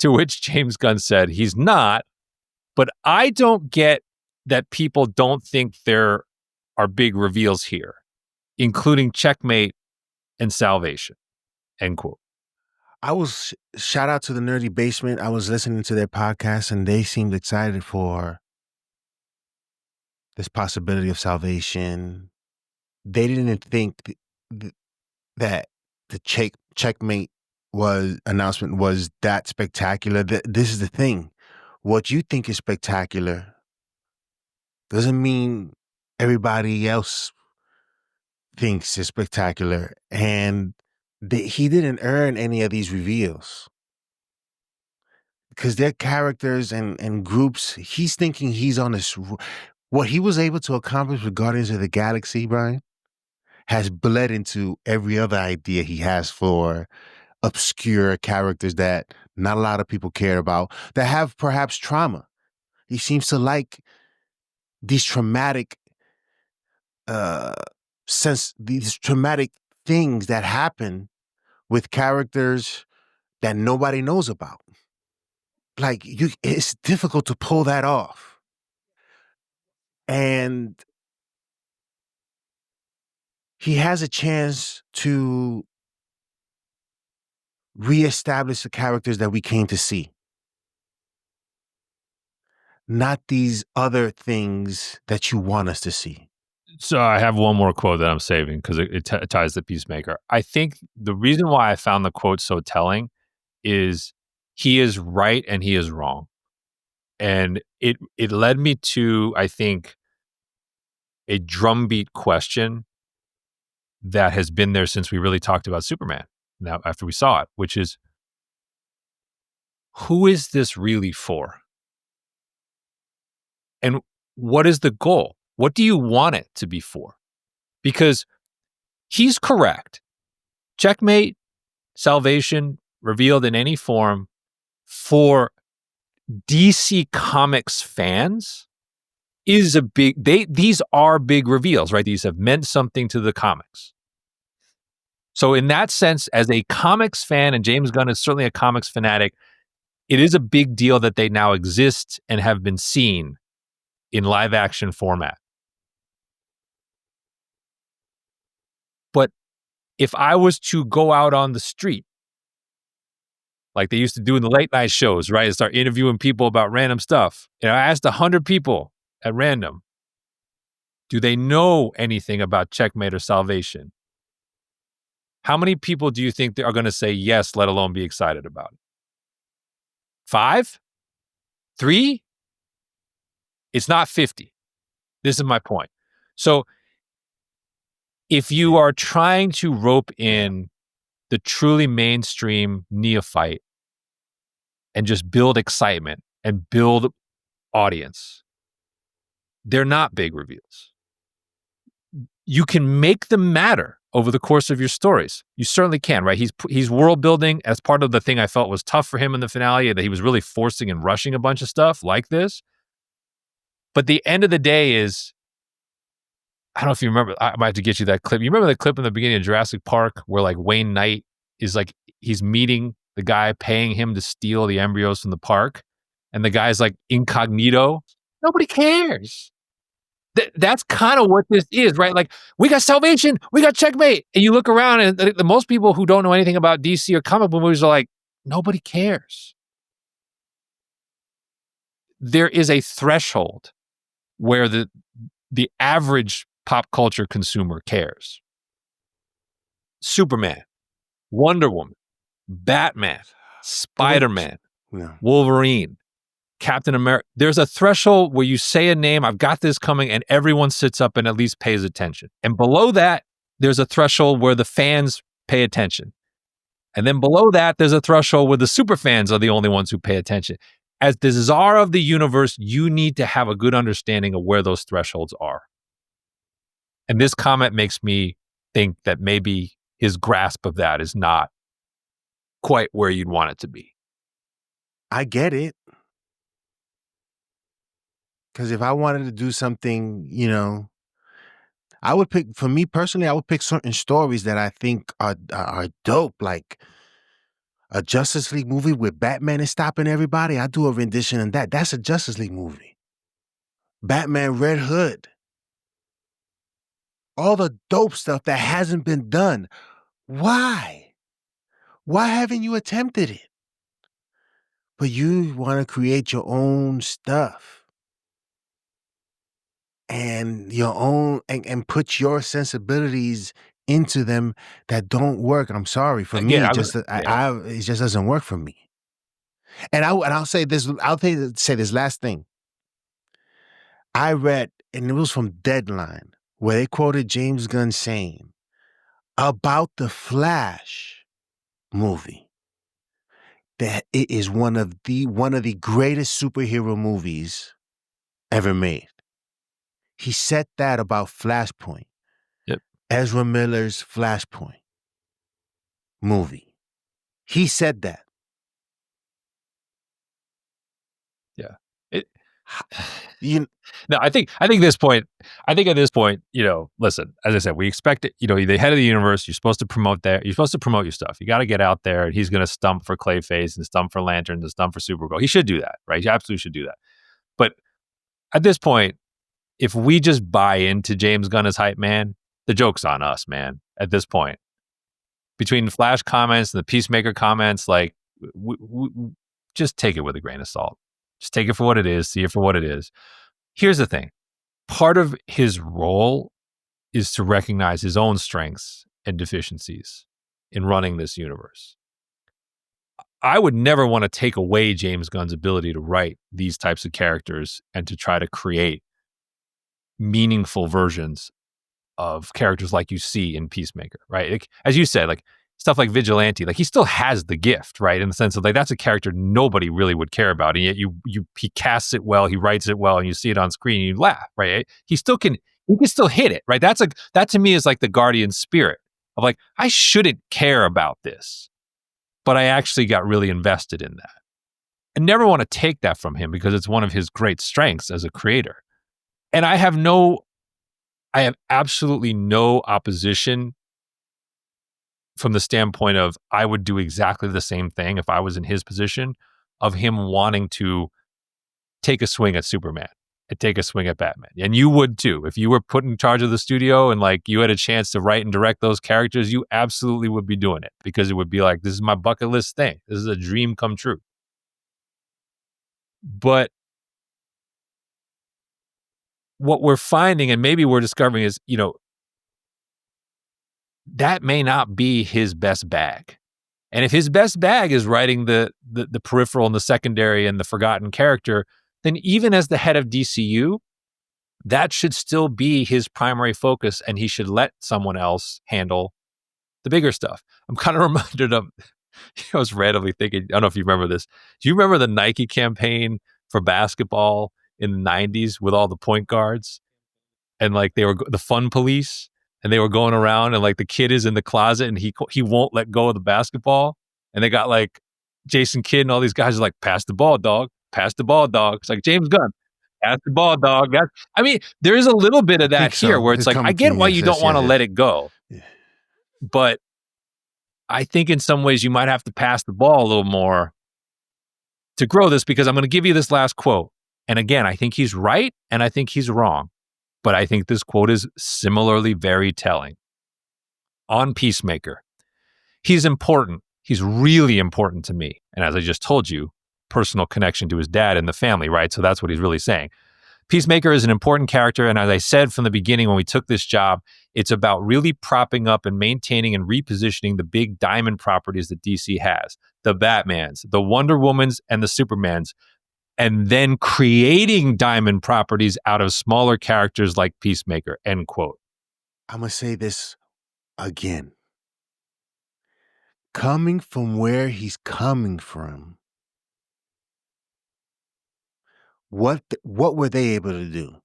To which James Gunn said, he's not, but I don't get that people don't think there are big reveals here, including Checkmate and Salvation, end quote. I was, shout out to the Nerdy Basement. I was listening to their podcast and they seemed excited for this possibility of salvation. They didn't think that the Checkmate announcement was that spectacular. This is the thing. What you think is spectacular doesn't mean everybody else thinks is spectacular. And he didn't earn any of these reveals because they're characters and groups. He's thinking he's on this. What he was able to accomplish with Guardians of the Galaxy, Brian, has bled into every other idea he has for obscure characters that not a lot of people care about, that have perhaps trauma. He seems to like these traumatic these traumatic things that happen with characters that nobody knows about. Like, it's difficult to pull that off. And he has a chance to reestablish the characters that we came to see. Not these other things that you want us to see. So I have one more quote that I'm saving because it ties to Peacemaker. I think the reason why I found the quote so telling is he is right and he is wrong. And it led me to, I think, a drumbeat question that has been there since we really talked about Superman, now after we saw it, which is, who is this really for? And what is the goal? What do you want it to be for? Because he's correct. Checkmate, Salvation, revealed in any form for DC Comics fans is these are big reveals, right? These have meant something to the comics. So in that sense, as a comics fan, and James Gunn is certainly a comics fanatic, it is a big deal that they now exist and have been seen in live action format. But if I was to go out on the street, like they used to do in the late night shows, right, and start interviewing people about random stuff, and I asked 100 people at random, do they know anything about Checkmate or Salvation? How many people do you think they are going to say yes, let alone be excited about it? 5? 3? It's not 50. This is my point. So if you are trying to rope in the truly mainstream neophyte and just build excitement and build audience, they're not big reveals. You can make them matter over the course of your stories. You certainly can, right? He's world building as part of the thing I felt was tough for him in the finale, that he was really forcing and rushing a bunch of stuff like this. But the end of the day is, I don't know if you remember, I might have to get you that clip. You remember the clip in the beginning of Jurassic Park where like Wayne Knight is like, he's meeting the guy paying him to steal the embryos from the park. And the guy's like incognito. Nobody cares. That's kind of what this is, right? Like, we got Salvation, we got Checkmate. And you look around and the most people who don't know anything about DC or comic book movies are like, nobody cares. There is a threshold where the average pop culture consumer cares. Superman, Wonder Woman, Batman, Spider-Man, Wolverine, Captain America. There's a threshold where you say a name, I've got this coming, and everyone sits up and at least pays attention. And below that, there's a threshold where the fans pay attention. And then below that, there's a threshold where the super fans are the only ones who pay attention. As the czar of the universe, you need to have a good understanding of where those thresholds are. And this comment makes me think that maybe his grasp of that is not quite where you'd want it to be. I get it. Because if I wanted to do something, you know, I would pick, for me personally, I would pick certain stories that I think are dope. Like a Justice League movie where Batman is stopping everybody. I do a rendition of that. That's a Justice League movie. Batman Red Hood. All the dope stuff that hasn't been done. Why? Why haven't you attempted it? But you want to create your own stuff. And your own, and put your sensibilities into them that don't work. I'm sorry. For me, it just doesn't work for me. And I'll say this, say this last thing. I read, and it was from Deadline, where they quoted James Gunn saying about the Flash movie that it is one of the greatest superhero movies ever made. He said that about Flashpoint. Yep. Ezra Miller's Flashpoint movie. He said that. Yeah. I think at this point, you know, listen, as I said, we expect it, you know, the head of the universe, you're supposed to promote that. You're supposed to promote your stuff. You got to get out there, and he's going to stump for Clayface and stump for Lantern and stump for Supergirl. He should do that, right? He absolutely should do that. But at this point, if we just buy into James Gunn as hype man, the joke's on us, man, at this point. Between the Flash comments and the Peacemaker comments, like, just take it with a grain of salt. Just take it for what it is, see it for what it is. Here's the thing. Part of his role is to recognize his own strengths and deficiencies in running this universe. I would never want to take away James Gunn's ability to write these types of characters and to try to create meaningful versions of characters like you see in Peacemaker, right? Like, as you said, like stuff like Vigilante, like he still has the gift, right? In the sense of like, that's a character nobody really would care about. And yet he casts it well, he writes it well, and you see it on screen and you laugh, right? He can still hit it, right? That to me is like the guardian spirit of like, I shouldn't care about this, but I actually got really invested in that. I never want to take that from him because it's one of his great strengths as a creator. And I have absolutely no opposition from the standpoint of I would do exactly the same thing if I was in his position, of him wanting to take a swing at Superman and take a swing at Batman. And you would too. If you were put in charge of the studio and like you had a chance to write and direct those characters, you absolutely would be doing it, because it would be like, this is my bucket list thing. This is a dream come true. But what we're finding, and maybe we're discovering, is, you know, that may not be his best bag. And if his best bag is writing the peripheral and the secondary and the forgotten character, then even as the head of DCU, that should still be his primary focus, and he should let someone else handle the bigger stuff. I'm kind of reminded of, I was randomly thinking, I don't know if you remember this. Do you remember the Nike campaign for basketball in the 90s with all the point guards? And like they were the fun police, and they were going around, and like the kid is in the closet and he won't let go of the basketball. And they got like Jason Kidd and all these guys are like, pass the ball, dog. Pass the ball, dog. It's like James Gunn. Pass the ball, dog. I mean, there is a little bit of that here where it's like, I get why you don't want to let it go. Yeah. But I think in some ways you might have to pass the ball a little more to grow this, because I'm going to give you this last quote. And again, I think he's right and I think he's wrong. But I think this quote is similarly very telling. On Peacemaker, he's important. He's really important to me. And as I just told you, personal connection to his dad and the family, right? So that's what he's really saying. Peacemaker is an important character. And as I said from the beginning when we took this job, it's about really propping up and maintaining and repositioning the big diamond properties that DC has. The Batmans, the Wonder Womans, and the Supermans. And then creating diamond properties out of smaller characters like Peacemaker, end quote. I'm going to say this again. Coming from where he's coming from, what were they able to do?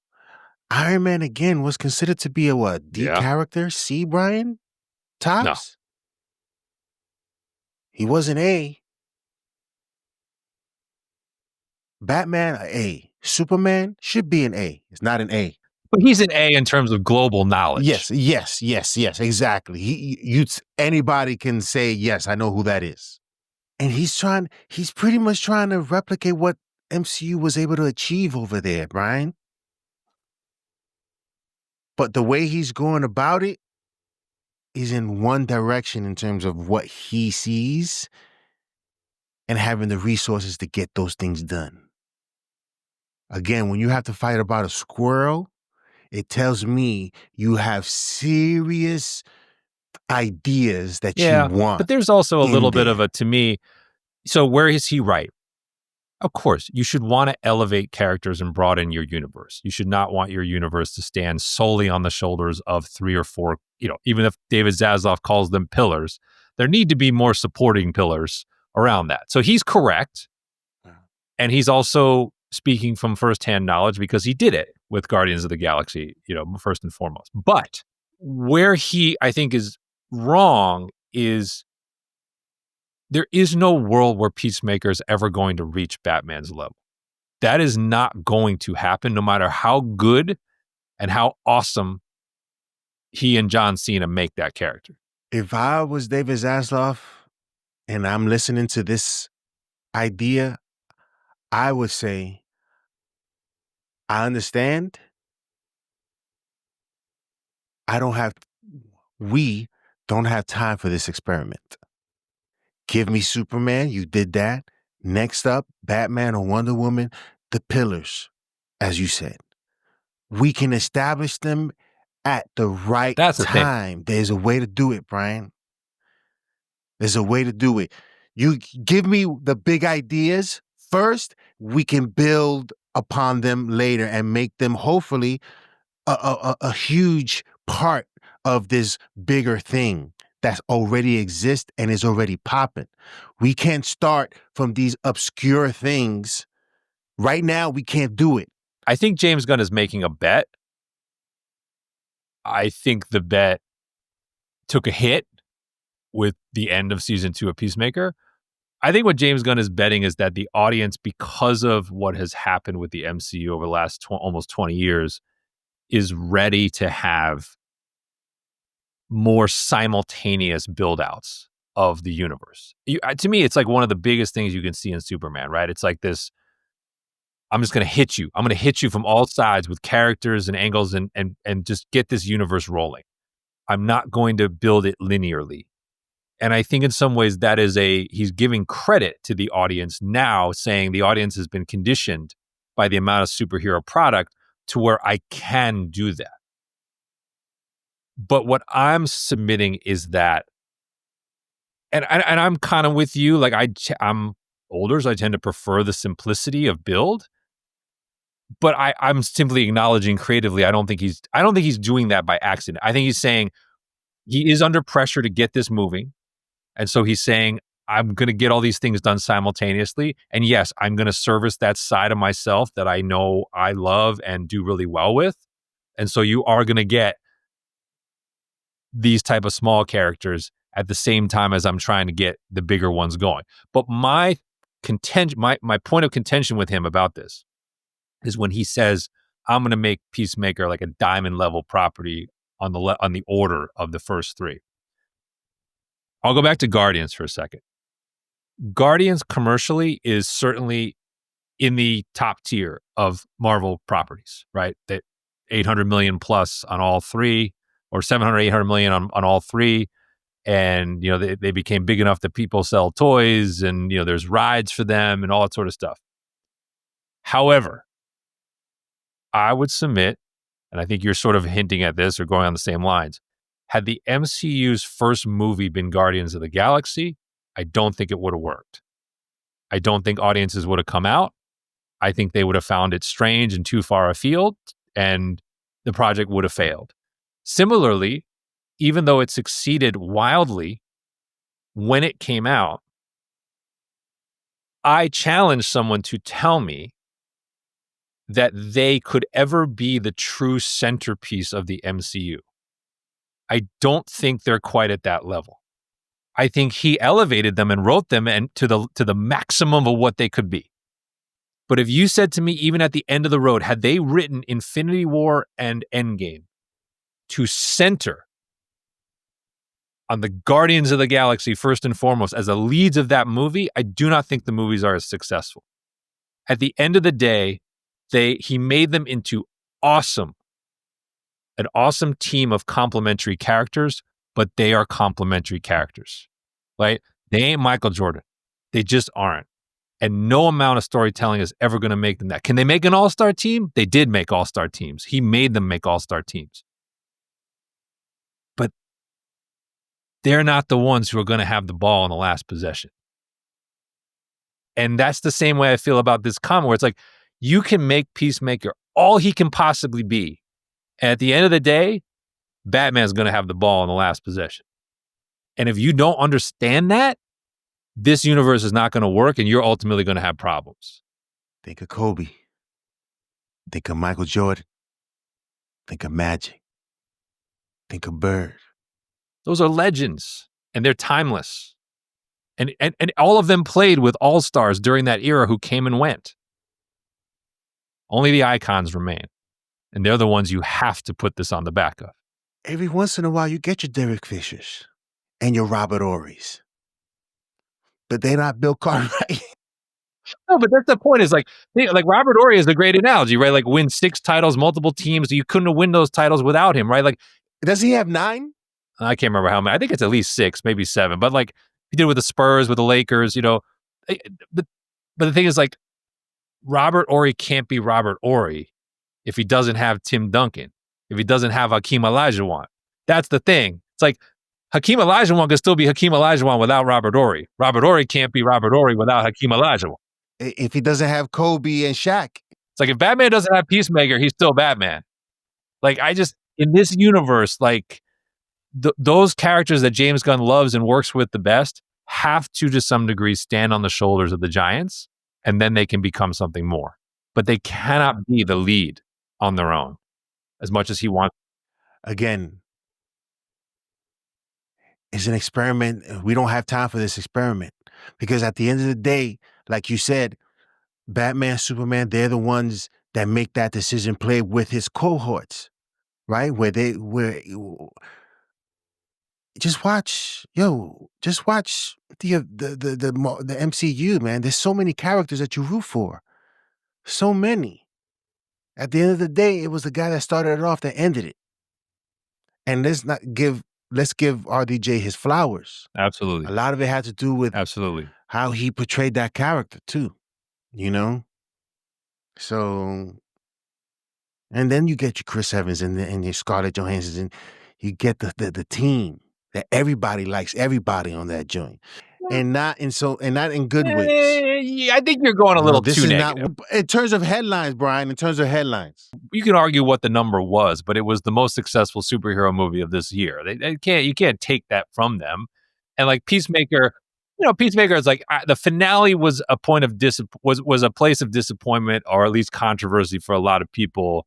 Iron Man, again, was considered to be a D character? C, Brian? Tops? No. He was an A. Batman, A. Superman should be an A. It's not an A. But he's an A in terms of global knowledge. Yes, exactly. Anybody can say, yes, I know who that is. And he's pretty much trying to replicate what MCU was able to achieve over there, Brian. But the way he's going about it is in one direction in terms of what he sees and having the resources to get those things done. Again, when you have to fight about a squirrel, it tells me you have serious ideas that you want. But there's also a little bit of a, to me, so where is he right? Of course, you should want to elevate characters and broaden your universe. You should not want your universe to stand solely on the shoulders of 3 or 4, even if David Zaslav calls them pillars, there need to be more supporting pillars around that. So he's correct. And he's also speaking from firsthand knowledge because he did it with Guardians of the Galaxy, first and foremost. But where he, I think, is wrong is there is no world where Peacemaker is ever going to reach Batman's level. That is not going to happen, no matter how good and how awesome he and John Cena make that character. If I was David Zaslav and I'm listening to this idea, I would say, I understand. We don't have time for this experiment. Give me Superman, you did that. Next up, Batman or Wonder Woman, the pillars, as you said. We can establish them at the right time. There's a way to do it, Brian. There's a way to do it. You give me the big ideas first, we can build upon them later and make them hopefully a huge part of this bigger thing that already exists and is already popping. We can't start from these obscure things. Right now, we can't do it. I think James Gunn is making a bet. I think the bet took a hit with the end of season 2 of Peacemaker. I think what James Gunn is betting is that the audience, because of what has happened with the MCU over the last almost 20 years, is ready to have more simultaneous build-outs of the universe. To me, it's like one of the biggest things you can see in Superman, right? It's like this, I'm just going to hit you. I'm going to hit you from all sides with characters and angles and just get this universe rolling. I'm not going to build it linearly. And I think in some ways that is he's giving credit to the audience now, saying the audience has been conditioned by the amount of superhero product to where I can do that. But what I'm submitting is that, and I'm kind of with you, like I'm older, so I tend to prefer the simplicity of build. But I'm simply acknowledging creatively, I don't think he's doing that by accident. I think he's saying, he is under pressure to get this moving. And so he's saying, I'm going to get all these things done simultaneously. And yes, I'm going to service that side of myself that I know I love and do really well with. And so you are going to get these type of small characters at the same time as I'm trying to get the bigger ones going. But my point of contention with him about this is when he says, I'm going to make Peacemaker like a diamond level property on the order of the first three. I'll go back to Guardians for a second. Guardians commercially is certainly in the top tier of Marvel properties, right? That 800 million plus on all three, or 700, 800 million on all three. And, they became big enough that people sell toys and, there's rides for them and all that sort of stuff. However, I would submit, and I think you're sort of hinting at this or going on the same lines, had the MCU's first movie been Guardians of the Galaxy, I don't think it would have worked. I don't think audiences would have come out. I think they would have found it strange and too far afield, and the project would have failed. Similarly, even though it succeeded wildly when it came out, I challenge someone to tell me that they could ever be the true centerpiece of the MCU. I don't think they're quite at that level. I think he elevated them and wrote them and to the maximum of what they could be. But if you said to me, even at the end of the road, had they written Infinity War and Endgame to center on the Guardians of the Galaxy first and foremost as the leads of that movie, I do not think the movies are as successful. At the end of the day, he made them into an awesome team of complementary characters, but they are complementary characters, right? They ain't Michael Jordan. They just aren't. And no amount of storytelling is ever going to make them that. Can they make an all-star team? They did make all-star teams. He made them make all-star teams. But they're not the ones who are going to have the ball in the last possession. And that's the same way I feel about this comic, where it's like, you can make Peacemaker all he can possibly be. And at the end of the day, Batman's going to have the ball in the last possession. And if you don't understand that, this universe is not going to work and you're ultimately going to have problems. Think of Kobe. Think of Michael Jordan. Think of Magic. Think of Bird. Those are legends and they're timeless. And all of them played with all-stars during that era who came and went. Only the icons remain. And they're the ones you have to put this on the back of. Every once in a while, you get your Derek Fishers and your Robert Ory's. But they're not Bill Cartwright. No, but that's the point, is like Robert Ory is a great analogy, right? Like, win 6 titles, multiple teams. You couldn't have win those titles without him, right? Like, does he have 9? I can't remember how many. I think it's at least 6, maybe 7. But like, he did with the Spurs, with the Lakers, But the thing is, like, Robert Ory can't be Robert Ory if he doesn't have Tim Duncan, if he doesn't have Hakeem Olajuwon. That's the thing. It's like, Hakeem Olajuwon can still be Hakeem Olajuwon without Robert Ory. Robert Ory can't be Robert Ory without Hakeem Olajuwon. If he doesn't have Kobe and Shaq. It's like, if Batman doesn't have Peacemaker, he's still Batman. Like, in this universe, like, those characters that James Gunn loves and works with the best have to some degree, stand on the shoulders of the giants, and then they can become something more. But they cannot be the lead on their own, as much as he wants. Again, it's an experiment. We don't have time for this experiment. Because at the end of the day, like you said, Batman, Superman, they're the ones that make that decision, play with his cohorts, right? Just watch the MCU, man. There's so many characters that you root for. So many. At the end of the day, it was the guy that started it off that ended it. And let's give RDJ his flowers. Absolutely. A lot of it had to do with absolutely how he portrayed that character too. So, and then you get your Chris Evans and your Scarlett Johansson, and you get the team that everybody likes everybody on that joint. and not in good ways. Yeah, I think you're going a little too negative. In terms of headlines, Brian. In terms of headlines, you can argue what the number was, but it was the most successful superhero movie of this year. You can't take that from them. And like Peacemaker, Peacemaker is like the finale was a point of was a place of disappointment or at least controversy for a lot of people.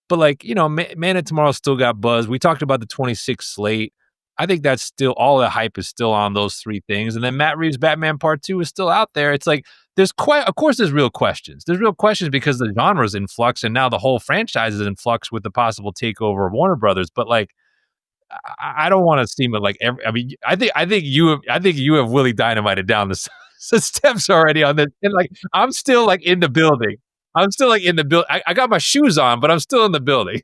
But like, Man of Tomorrow still got buzz. We talked about the 26 slate. I think that's still all the hype is still on those three things. And then Matt Reeves' Batman Part 2 is still out there. It's like of course there's real questions. There's real questions because the genre's in flux and now the whole franchise is in flux with the possible takeover of Warner Brothers. But like I don't want to seem like I think you have Willie Dynamited down the steps already on this. And like I'm still like in the building. I got my shoes on, but I'm still in the building.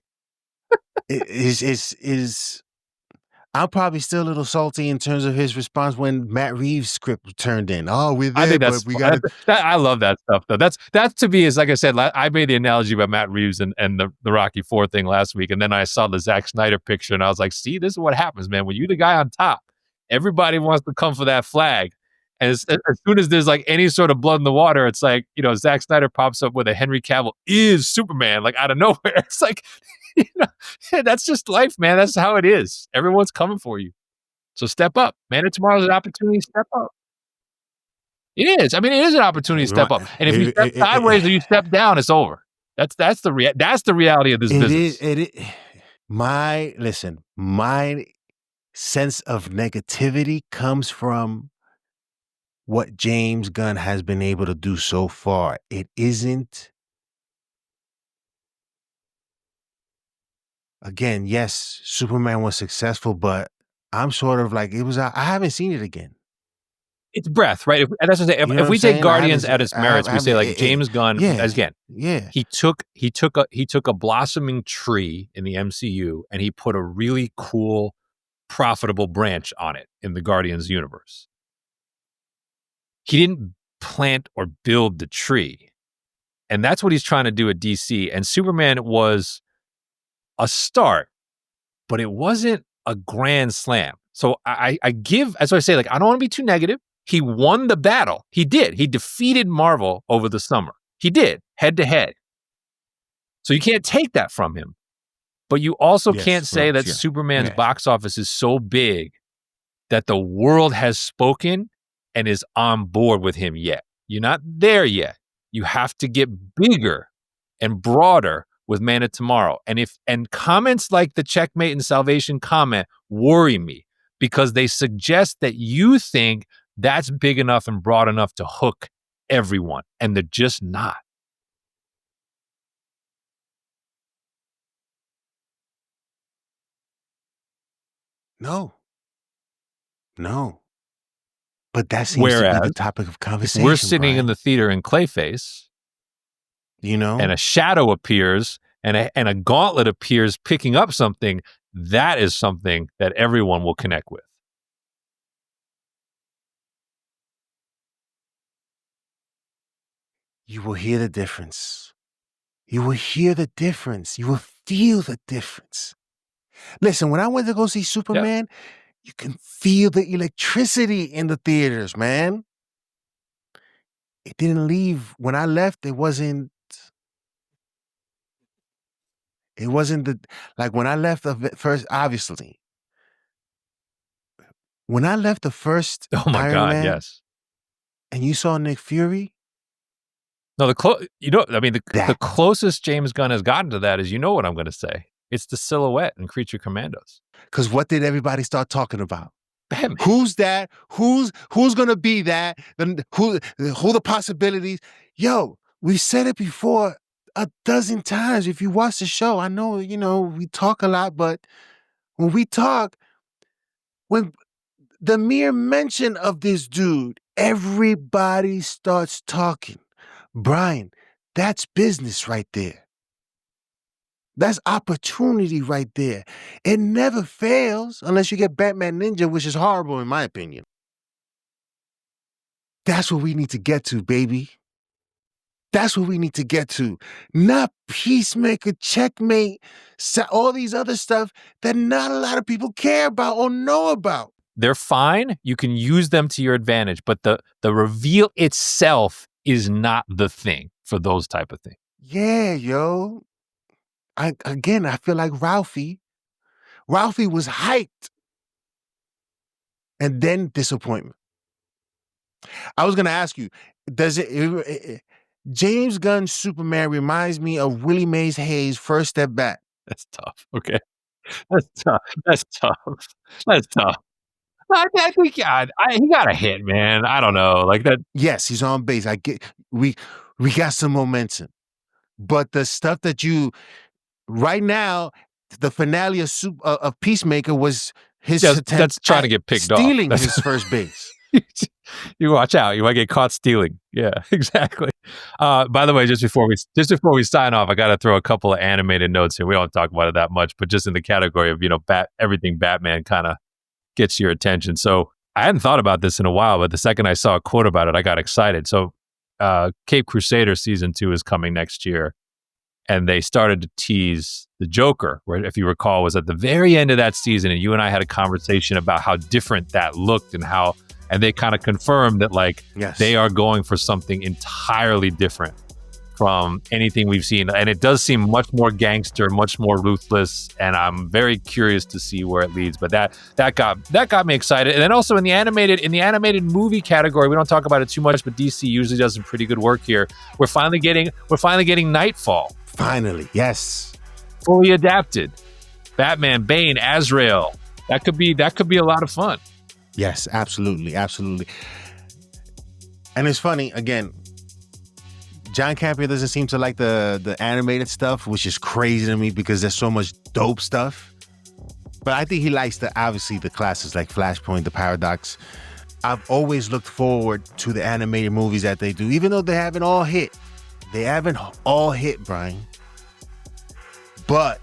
I'm probably still a little salty in terms of his response when Matt Reeves' script turned in. Oh, we're there, I think that's, but we got I love that stuff though. That to me is, like I said, I made the analogy about Matt Reeves and the Rocky IV thing last week, and then I saw the Zack Snyder picture, and I was like, see, this is what happens, man. When you're the guy on top, everybody wants to come for that flag. And as soon as there's like any sort of blood in the water, it's like, Zack Snyder pops up with a Henry Cavill is Superman, like out of nowhere. It's like, that's just life, man. That's how it is. Everyone's coming for you. So step up. Man of Tomorrow is an opportunity to step up. It is. I mean, it is an optionity to step up. And if you step sideways or you step down, it's over. That's the reality of this business. My sense of negativity comes from what James Gunn has been able to do so far. It isn't. Again, yes, Superman was successful, but I'm sort of like, I haven't seen it again. It's breath, right? And that's what I'm saying. If we take Guardians at its merits, we say like James Gunn, again, he took a blossoming tree in the MCU and he put a really cool, profitable branch on it in the Guardians universe. He didn't plant or build the tree. And that's what he's trying to do at DC. And Superman was a start, but it wasn't a grand slam. So I give, as I say, like, I don't want to be too negative. He won the battle. He did. He defeated Marvel over the summer. He did, head to head. So you can't take that from him. But you also can't say that Superman's box office is so big that the world has spoken and is on board with him yet. You're not there yet. You have to get bigger and broader with Man of Tomorrow. And comments like the Checkmate and Salvation comment worry me because they suggest that you think that's big enough and broad enough to hook everyone, and they're just not. No. But that seems to be the topic of conversation. If we're sitting in the theater in Clayface, and a shadow appears and a gauntlet appears picking up something, that is something that everyone will connect with. You will hear the difference. You will hear the difference. You will feel the difference. Listen, when I went to go see Superman, you can feel the electricity in the theaters, man. It didn't leave. When I left, it wasn't when I left the first, obviously. When I left the first Iron Man, yes. And you saw Nick Fury. No, the closest James Gunn has gotten to that is, what I'm going to say. It's the silhouette in Creature Commandos. Because what did everybody start talking about? Batman. Who's that? Who's going to be that? Who the possibilities? Yo, we've said it before a dozen times. If you watch the show, I know, we talk a lot, but when we talk, when the mere mention of this dude, everybody starts talking. Brian, that's business right there. That's opportunity right there. It never fails unless you get Batman Ninja, which is horrible in my opinion. That's what we need to get to, baby. That's what we need to get to. Not Peacemaker, Checkmate, all these other stuff that not a lot of people care about or know about. they're fine. You can use them to your advantage, but the reveal itself is not the thing for those type of things. Yeah, yo. I feel like Ralphie. Ralphie was hyped. And then disappointment. I was going to ask you, does James Gunn's Superman reminds me of Willie Mays Hayes' First Step Back. That's tough. Okay. That's tough. That's tough. That's tough. I think he got a hit, man. I don't know. Like that. Yes, he's on base. I get we got some momentum. But the stuff that right now, the finale of Peacemaker was his attempt that's trying to get picked stealing off. his first base. You watch out. You might get caught stealing. Yeah, exactly. By the way, just before we sign off, I got to throw a couple of animated notes here. We don't talk about it that much, but just in the category of, everything Batman kind of gets your attention. So I hadn't thought about this in a while, but the second I saw a quote about it, I got excited. So Cape Crusader season 2 is coming next year. And they started to tease the Joker, where, if you recall, was at the very end of that season. And you and I had a conversation about how different that looked and they kind of confirmed that, like, yes, they are going for something entirely different from anything we've seen. And it does seem much more gangster, much more ruthless. And I'm very curious to see where it leads. But that got me excited. And then also in the animated movie category, we don't talk about it too much, but DC usually does some pretty good work here. We're finally getting Nightfall. Finally, yes. Fully adapted. Batman, Bane, Azrael. That could be a lot of fun. Yes, absolutely, absolutely. And it's funny, again, John Campea doesn't seem to like the animated stuff, which is crazy to me because there's so much dope stuff. But I think he likes obviously the classics like Flashpoint, The Paradox. I've always looked forward to the animated movies that they do, even though they haven't all hit. They haven't all hit, Brian. But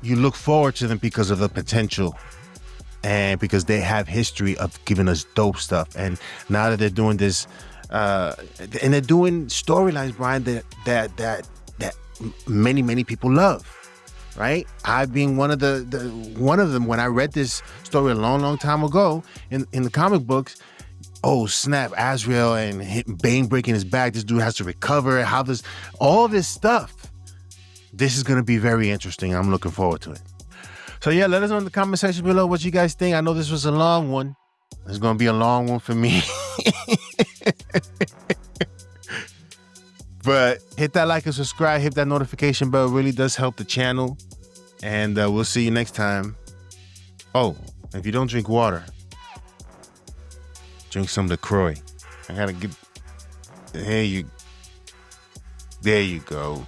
you look forward to them because of the potential and because they have history of giving us dope stuff. And now that they're doing this, and they're doing storylines, Brian, that many people love, right? I being one of one of them. When I read this story a long time ago in the comic books, oh snap, Azrael and Bane breaking his back, this dude has to recover, all this stuff. This is going to be very interesting. I'm looking forward to it. So yeah, let us know in the comment section below what you guys think. I know this was a long one. It's going to be a long one for me. But hit that like and subscribe, hit that notification bell. It really does help the channel. And we'll see you next time. Oh, if you don't drink water, drink some LaCroix. I gotta get. There you go.